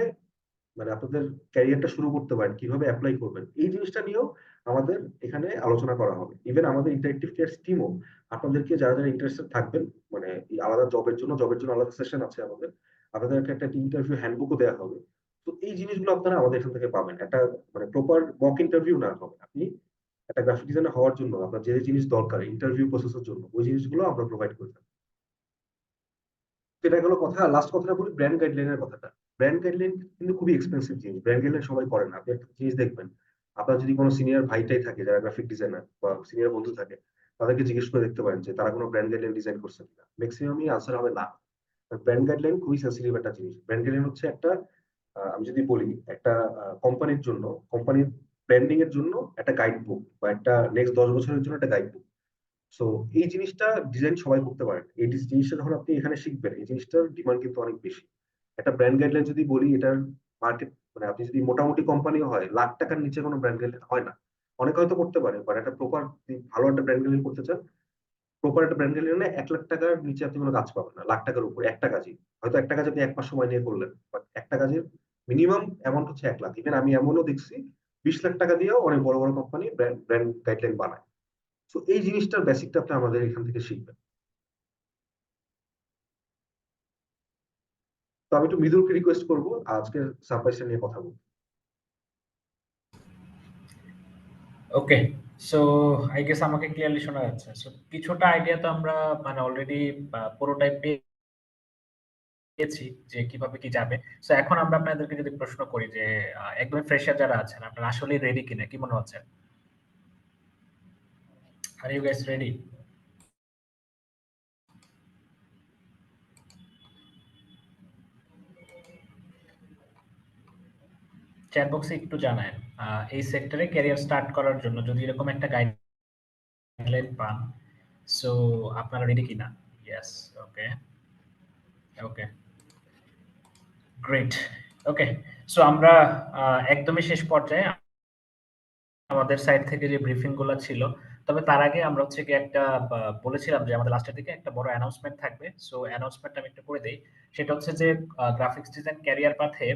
মানে আপনাদের ক্যারিয়ারটা শুরু করতে পারেন, কিভাবে অ্যাপ্লাই করবেন, এই জিনিসটা নিয়েও আমাদের এখানে আলোচনা করা হবে। ইভেন আমাদের ইন্টারেক্টিভ কেয়ার্স টিমও আপনাদেরকে, যারা যারা ইন্টারেস্টেড থাকবেন, মানে এই আলাদা জবের জন্য আলাদা সেশন আছে আমাদের, আপনাদেরকে একটা ইন্টারভিউ হ্যান্ডবুকও দেওয়া হবে। তো এই জিনিসগুলো আপনারা আমাদের এখান থেকে পাবেন। একটা মানে প্রপার মক ইন্টারভিউ না হবে, আপনি একটা গ্রাফিক ডিজাইনার হওয়ার জন্য আপনার যে জিনিস দরকার ইন্টারভিউ প্রসেসের জন্য, ওই জিনিসগুলো আমরা প্রোভাইড করে থাকি। এটা গেলো কথা। লাস্ট কথাটা বলি ব্র্যান্ড গাইডলাইনের কথাটা। ব্র্যান্ড গাইডলাইন কিন্তু খুবই এক্সপেন্সিভ জিনিস, ব্র্যান্ড গাইডলাইন সবাই করে না। আপনি একটা জিনিস দেখবেন, আপনার যদি কোনো সিনিয়র ভাইটাই থাকে যারা গ্রাফিক ডিজাইনার বা সিনিয়র বন্ধু থাকে, তাদেরকে জিজ্ঞেস করে দেখতে পারেন যে তারা কোনো ব্র্যান্ড গাইডলাইন ডিজাইন করছে কিনা, ম্যাক্সিমামই আনসার হবে না। ব্র্যান্ড গাইডলাইন খুবই সেন্সিটিভ একটা জিনিস। ব্র্যান্ড গাইডলাইন হচ্ছে একটা আমি যদি বলি একটা কোম্পানির জন্য, কোম্পানির ব্র্যান্ডিং এর জন্য একটা গাইড বুক, বা একটা নেক্সট 10 বছরের জন্য একটা গাইড বুক। সো এই জিনিসটা ডিজাইন সবাই করতে পারেন। এই জিনিসটা যখন আপনি এখানে শিখবেন, এই জিনিসটার ডিমান্ড কিন্তু অনেক বেশি। একটা ব্র্যান্ড গাইডলাইন যদি বলি, এটার মার্কেট মানে আপনি যদি মোটামুটি কোম্পানিও হয়, লাখ টাকার নিচে কোনো ব্র্যান্ড গাইডলাইন হয় না। অনেকে হয়তো করতে পারে, বাট একটা প্রপার ভালো একটা ব্র্যান্ড গাইডলাইন করতে চান, প্রপার একটা ব্র্যান্ড গাইডলাইনে 1 লাখ টাকার নিচে আপনি কোনো কাজ পাবেন না। লাখ টাকার উপরে একটা কাজই, হয়তো একটা কাজ আপনি 1 মাস সময় নিয়ে করলেন, বাট একটা কাজের মিনিমাম অ্যামাউন্ট হচ্ছে 1 লাখ। ইভেন আমি এমনও দেখছি 20 লাখ টাকা দিয়েও অনেক বড় বড় কোম্পানি ব্র্যান্ড গাইডলাইন বানায়। তো এই জিনিসটার বেসিকটা আপনি আমাদের এখান থেকে শিখবেন। তো আমি একটু মৃদুলকে রিকোয়েস্ট করবো আজকে সারপ্রাইজটা নিয়ে কথা বলতে। ওকে, সো আই গেস আমাকে ক্লিয়ারলি শোনা যাচ্ছে। সো কিছুটা আইডিয়া তো আমরা মানে অলরেডি পুরোটাই পেয়েছি যে কিভাবে কি যাবে। সো এখন আমরা আপনাদেরকে যদি প্রশ্ন করি যে একদমই ফ্রেশার যারা আছেন, আপনারা আসলে রেডি কিনা, কি মনে হচ্ছে? Are you guys ready? Chat বক্সে একটু জানায় এই সেক্টরে ক্যারিয়ার স্টার্ট করার জন্য যদি এরকম একটা গাইডলাইন পান, সো আপনারা রেডি কিনা? ইয়েস। ওকে, ওকে, গ্রেট। ওকে, সো আমরা একদমই শেষ পর্যায়ে আমাদের সাইড থেকে যে ব্রিফিং গুলো ছিল। তবে তার আগে আমরা হচ্ছে কি একটা বলেছিলাম যে আমাদের লাস্টের দিকে একটা বড় অ্যানাউন্সমেন্ট থাকবে। সো অ্যানাউন্সমেন্ট আমি একটু করে দেই। সেটা হচ্ছে যে গ্রাফিক্স ডিজাইন ক্যারিয়ার পাথে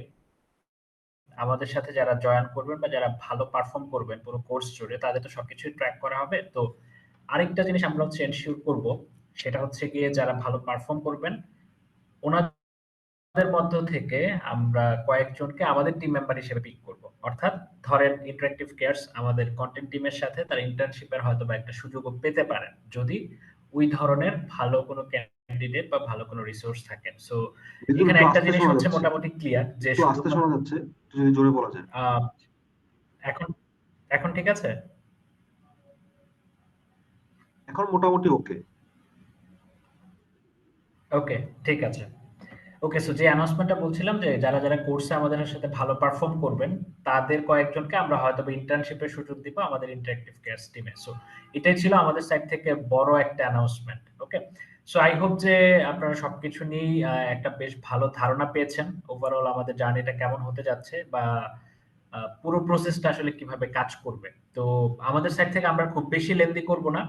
আমাদের সাথে যারা জয়েন করবেন বা যারা ভালো পারফর্ম করবেন পুরো কোর্স জুড়ে, তাদের তো সবকিছুই ট্র্যাক করা হবে। তো আরেকটা জিনিস আমরা হচ্ছে এনশিওর করব, সেটা হচ্ছে গিয়ে যারা ভালো পারফর্ম করবেন ওনাদের মধ্য থেকে আমরা কয়েকজনকে আমাদের টিম মেম্বার হিসেবে পিক করব। অর্থাৎ ধরেন ইন্টারেক্টিভ কেয়ারস আমাদের কন্টেন্ট টিমের সাথে তার ইন্টার্নশিপের হয়তো বা একটা সুযোগও পেতে পারেন, যদি ওই ধরনের ভালো কোনো ক্যান্ডিডেট বা ভালো কোনো রিসোর্স থাকেন। সো মৃদুল, এখানে একটু একটা আস্তে জিনিস শোনা হচ্ছে যাচ্ছে, মোটামুটি ক্লিয়ার যে একটু আস্তে শোনা শুধুমাত্র যাচ্ছে, একটু যদি জোরে বলা যায়। আহ, এখন এখন ঠিক আছে? এখন মোটামুটি ওকে। ওকে, ঠিক আছে। ওকে, সো যে অ্যানাউন্সমেন্টটা বলছিলাম যে যারা যারা কোর্সে আমাদের সাথে ভালো পারফর্ম করবেন তাদের কয়েকজনকে আমরা হয়তো ইন্টার্নশিপের সুযোগ দিব আমাদের ইন্টারেক্টিভ কেয়ারস টিমে। সো এটাই ছিল আমাদের সাইড থেকে বড় একটা announcement. Okay, so I hope যে আপনারা সবকিছু নিয়ে একটা বেশ ভালো ধারণা পেয়েছেন ওভারঅল আমাদের জার্নিটা কেমন হতে যাচ্ছে, বা পুরো প্রসেসটা আসলে কিভাবে কাজ করবে। তো আমাদের সাইড থেকে আমরা খুব বেশি লেন্দি করব না।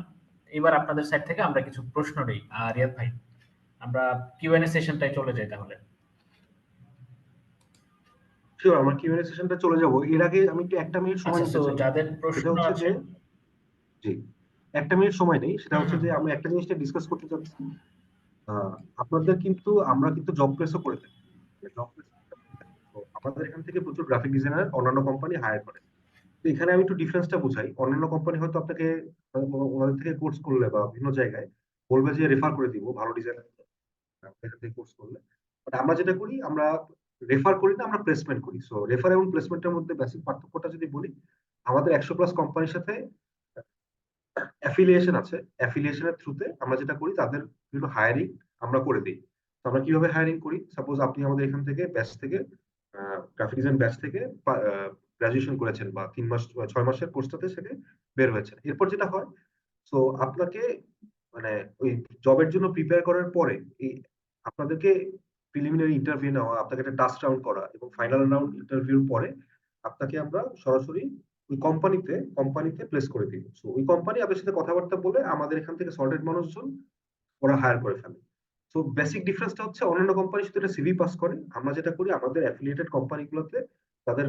এবার আপনাদের সাইড থেকে আমরা কিছু প্রশ্ন নেই। রিয়াদ ভাই, আমরা কিউএনএ সেশনটাই চলে যাই তাহলে। শিওর, আমরা কিউএনএ সেশনটা চলে যাব। এর আগে আমি একটু 1 মিনিট সময় আচ্ছা, নিতে সো চাই। যাদের সেটা প্রশ্ন হচ্ছে আছে। যে, জি, 1 মিনিট সময় নেই। সেটা হুম, হচ্ছে হুম। যে আমরা একটা জিনিসটা ডিসকাস করতে চাচ্ছি। আপনাদের কিন্তু, আমরা কিন্তু জব প্লেসও করে থাকি। জব প্লেস, তো আমাদের এখান থেকে প্রচুর গ্রাফিক ডিজাইনার অন্যান্য কোম্পানি হায়ার করে। তো এখানে আমি একটু ডিফারেন্সটা বুঝাই। অন্যান্য কোম্পানি হয়তো আপনাকে ওনাদের থেকে কোর্স করলে বা বিভিন্ন জায়গায় বলবে যে রেফার করে দিব ভালো ডিজাইনার এখান থেকে কোর্স করলে। বাট আমরা যেটা করি, আমরা রেফার করি না, আমরা প্লেসমেন্ট করি। সো রেফার এবং প্লেসমেন্টের মধ্যে বেসিক পার্থক্যটা যদি বলি, আমাদের 100+ কোম্পানির সাথে অ্যাফিলিয়েশন আছে। অ্যাফিলিয়েশনের থ্রুতে আমরা যেটা করি, তাদের বিভিন্ন হায়ারিং আমরা করে দিই। তো আমরা কিভাবে হায়ারিং করি? সাপোজ আপনি আমাদের এখান থেকে ব্যাচ থেকে গ্রাফিক ডিজাইন ব্যাচ থেকে গ্রাজুয়েশন করেছেন বা 3 মাস 6 মাসের কোর্সটাতে সেটা বের হয়েছে। এরপর যেটা হয়, তো আপনাকে মানে ওই জবের জন্য প্রিপেয়ার করার পরে এই আপনাদেরকে প্রিলিমিনারি ইন্টারভিউ নেওয়া, আপনাকে একটা টাস্ক রাউন্ড করা এবং ফাইনাল রাউন্ড ইন্টারভিউর পরে আপনাকে আমরা সরাসরি ওই কোম্পানিতে প্লেস করে দিব। সো ওই কোম্পানি আপনার সাথে কথাবার্তা বলে আমাদের এখান থেকে সর্টেড মানুষজন ওরা হায়ার করে ফেলে। সো বেসিক ডিফারেন্সটা হচ্ছে অন্যান্য কোম্পানি শুধু একটা সিভি পাস করে, আমরা যেটা করি আমাদের অ্যাফিলিয়েটেড কোম্পানিগুলোতে তাদের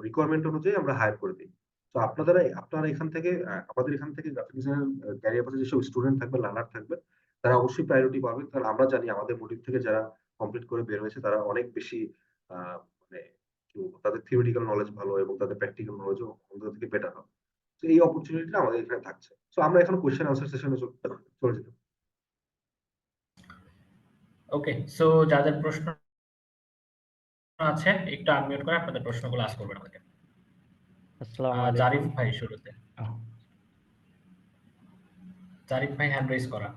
রিকোয়ারমেন্ট অনুযায়ী আমরা হায়ার করে দিই। তো আপনারা এখান থেকে আমাদের এখান থেকে গ্রাফিক ডিজাইনার ক্যারিয়ার পাশে যেসব স্টুডেন্ট থাকবে, লার্নার থাকবে, তারা অবশ্যই প্রায়োরিটি পাবেন। কারণ আমরা জানি আমাদের মোটিভ থেকে যারা কমপ্লিট করে বের হয়েছে তারা অনেক বেশি মানে কি বলবো, তাদের থিওরিটিক্যাল নলেজ ভালো এবং তাদের প্র্যাকটিক্যাল নলেজও আমাদের থেকে বেটার হবে। তো এই অপরচুনিটিটা আমাদের এখানে থাকছে। তো আমরা এখন কোয়েশ্চেন আনসার সেশনে চলে যেতে। ওকে, সো যাদের প্রশ্ন আছে একটু আনমিউট করে আপনাদের প্রশ্নগুলো আস্ক করবেন আমাকে। আসসালামু জারিফ আলাইকুম। ভাই শুরুতে। জারিফ ভাই হ্যান্ড রেজ করা।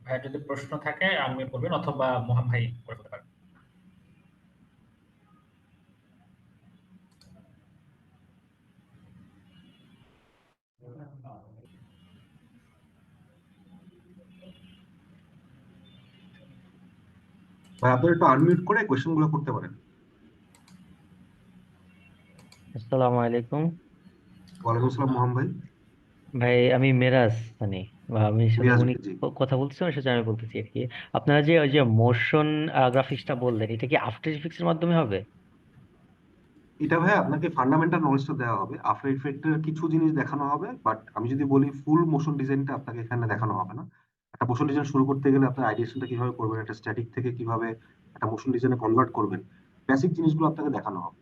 ভাই যদি প্রশ্ন থাকে আনমিউট করবেন অথবা মোহাম্মদ ভাই করে ফেলতে পারেন। ভাই আপনারা একটু আনমিউট করে কোয়েশ্চেন গুলো করতে পারেন। আসসালামু আলাইকুম। ওয়ালাইকুম আসসালাম মোহাম্মদ ভাই। ভাই আমি মিরাজ, মানে আমি সাথে মিরাজ উনি ভাই, জি। কথা বলছিলাম, সেটা আমি বলতেছি আর কি। আপনারা যে ওই যে মোশন গ্রাফিক্সটা বললেন, এটা কি আফটার ইফেক্টস এর মাধ্যমে হবে? এটা ভাই আপনাকে ফান্ডামেন্টাল নলেজটা দেওয়া হবে, আফটার ইফেক্টের কিছু জিনিস দেখানো হবে, বাট আমি যদি বলি ফুল মোশন ডিজাইনটা আপনাকে এখানে দেখানো হবে না। একটা মোশন ডিজাইন শুরু করতে গেলে আপনার আইডিয়েশনটা কিভাবে করবেন, একটা স্ট্যাটিক থেকে কিভাবে একটা মোশন ডিজাইনে কনভার্ট করবেন, বেসিক জিনিসগুলো আপনাকে দেখানো হবে।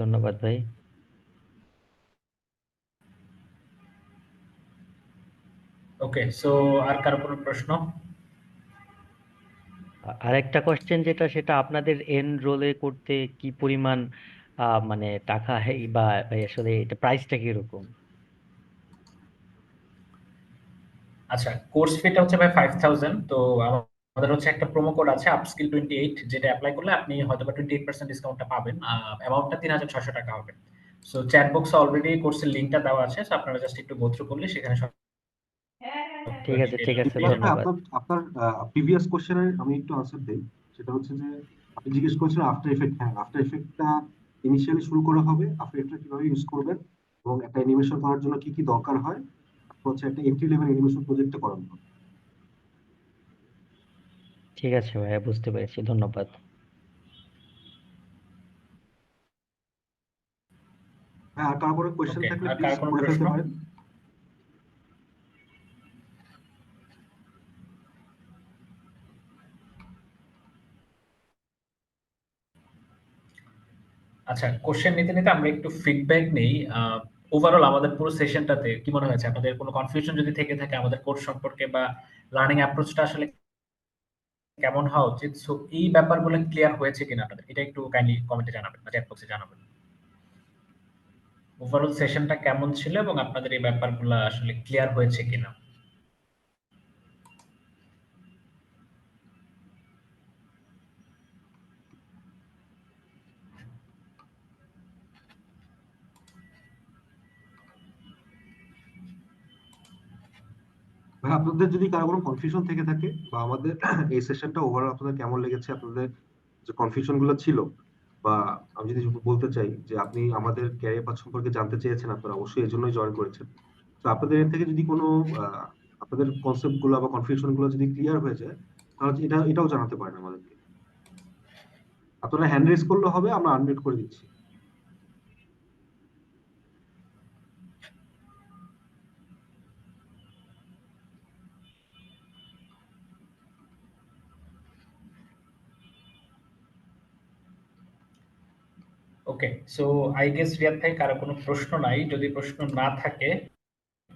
ধন্যবাদ ভাই। ওকে, সো আর কারো কোনো প্রশ্ন? আরেকটা কোশ্চেন যেটা, সেটা আপনাদের এন্ড রোলে করতে কি পরিমাণ মানে টাকা বা ভাই আসলে এটা প্রাইসটা কিরকম? আচ্ছা, কোর্স ফিটা হচ্ছে ভাই 5000। তো আমাদের হচ্ছে একটা প্রোমো কোড আছে আপস্কিল 28, যেটা অ্যাপ্লাই করলে আপনি হয়তোবা 28% ডিসকাউন্টটা পাবেন। অ্যামাউন্টটা 3600 টাকা হবে। সো চ্যাট বক্সে অলরেডি কোর্সের লিংকটা দেওয়া আছে, সো আপনারা জাস্ট একটু গো থ্রু করলে সেখানে ঠিক আছে, ঠিক আছে, মিরাজ ভাই, ধন্যবাদ। আপনার আপনার প্রিভিয়াস কোশ্চেনের আমি একটু আনসার দেই। সেটা হচ্ছে যে আপনি জিজ্ঞেস করেছিলেন আফটার ইফেক্ট। হ্যাঁ, আফটার ইফেক্টটা ইনিশিয়ালি শুরু করা হবে, আফটার ইফেক্ট কিভাবে ইউজ করবেন এবং একটা অ্যানিমেশন করার জন্য কি কি দরকার হয়, হচ্ছে একটা এন্ট্রি লেভেল অ্যানিমেশন প্রজেক্টটা করানো হবে। ঠিক আছে ভাইয়া, বুঝতে পেরেছি, ধন্যবাদ। হ্যাঁ, আর কারো কোনো কোয়েশ্চেন ওকে, থাকলে আর প্লিজ কার কোনো করে প্রশ্ন? ফেলতে পারেন। আচ্ছা, কোশ্চেন নিতে নিতে আমরা একটু ফিডব্যাক নেই। ওভারঅল আমাদের পুরো সেশনটাতে কি মনে হয়েছে? আপনাদের কোনো কনফিউশন যদি থেকে থাকে আমাদের কোর্স সম্পর্কে বা লার্নিং অ্যাপ্রোচটা আসলে কেমন হওয়া উচিত, সো এই ব্যাপারগুলো ক্লিয়ার হয়েছে কিনা আপনাদের, এটা একটু কাইন্ডলি কমেন্টে জানাবেন বা চ্যাট বক্সে জানাবেন। ওভারঅল সেশনটা কেমন ছিল এবং আপনাদের এই ব্যাপারগুলো আসলে ক্লিয়ার হয়েছে কিনা। ভাই আপনাদের যদি কারো কোনো কনফিউশন থেকে থাকে বা আমাদের এই সেশনটা ওভারঅল আপনাদের কেমন লেগেছে, আপনাদের যে কনফিউশন গুলো ছিল, বা আমি যদি বলতে চাই যে আপনি আমাদের ক্যারিয়ার পাথ সম্পর্কে জানতে চেয়েছেন, আপনারা অবশ্যই এই জন্যই জয়েন করেছেন। তো আপনাদের এর থেকে যদি কোনো আপনাদের কনসেপ্ট গুলো বা কনফিউশন গুলো যদি ক্লিয়ার হয়ে যায়, তাহলে এটাও জানাতে পারেন আমাদেরকে। আপনারা হ্যান্ড রেজ করলে হবে, আমরা আনমিউট করে দিচ্ছি। ওকে, সো আই গেস রিয়াদ ভাই কারো কোনো প্রশ্ন নাই। যদি প্রশ্ন না থাকে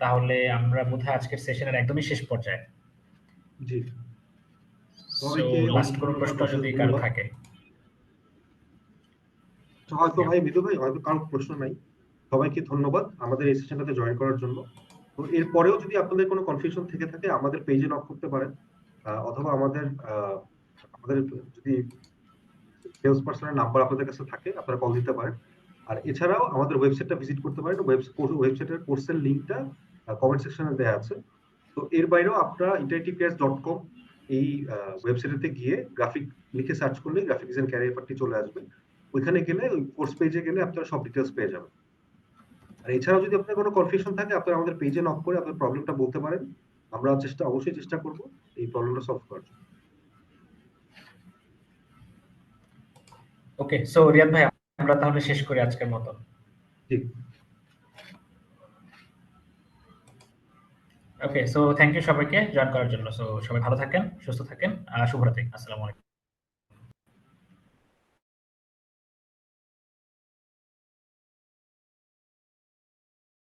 তাহলে আমরা বোধহয় আজকের সেশনের একদমই শেষ পর্যায়ে। জি, সো সবাইকে লাস্ট কোনো প্রশ্ন অশেষ যদি কারো ধন্যবাদ। থাকে। হয়তো ভাই, মৃদু ভাই, হয়তো কারো প্রশ্ন নাই। সবাইকে ধন্যবাদ আমাদের এই সেশনটাতে জয়েন করার জন্য। তো এরপরেও যদি আপনাদের কোনো কনফিউশন থেকে থাকে আমাদের পেজে নক করতে পারেন, অথবা আমাদের আমাদের যদি সেলস পার্সনের নাম্বার আপনাদের কাছে থাকে আপনারা কল দিতে পারেন। আর এছাড়াও আমাদের ওয়েবসাইটটা ভিজিট করতে পারেন, ওয়েবসাইটের কোর্সের লিঙ্কটা কমেন্ট সেকশনে দেওয়া আছে। তো এর বাইরেও আপনারা iterativeclass.com এই ওয়েবসাইটে গিয়ে গ্রাফিক লিখে সার্চ করলে গ্রাফিক ডিজাইন ক্যারিয়ার পার্টি চলে আসবে। ওইখানে গেলে ওই কোর্স পেজে গেলে আপনারা সব ডিটেলস পেয়ে যাবেন। আর এছাড়াও যদি আপনার কোনো কনফিউশন থাকে আপনারা আমাদের পেজে নক করে আপনার প্রবলেমটা বলতে পারেন, আমরা অবশ্যই চেষ্টা করব এই প্রবলেমটা সলভ করার জন্য। ওকে, সো রিয়াদ ভাই আমরা তাহলে শেষ করি আজকের মতো। ঠিক। ওকে, সো থ্যাংক ইউ সবাইকে জয়েন করার জন্য। সো সবাই ভালো থাকেন, সুস্থ থাকেন, শুভরাত্রি, আসসালামু আলাইকুম।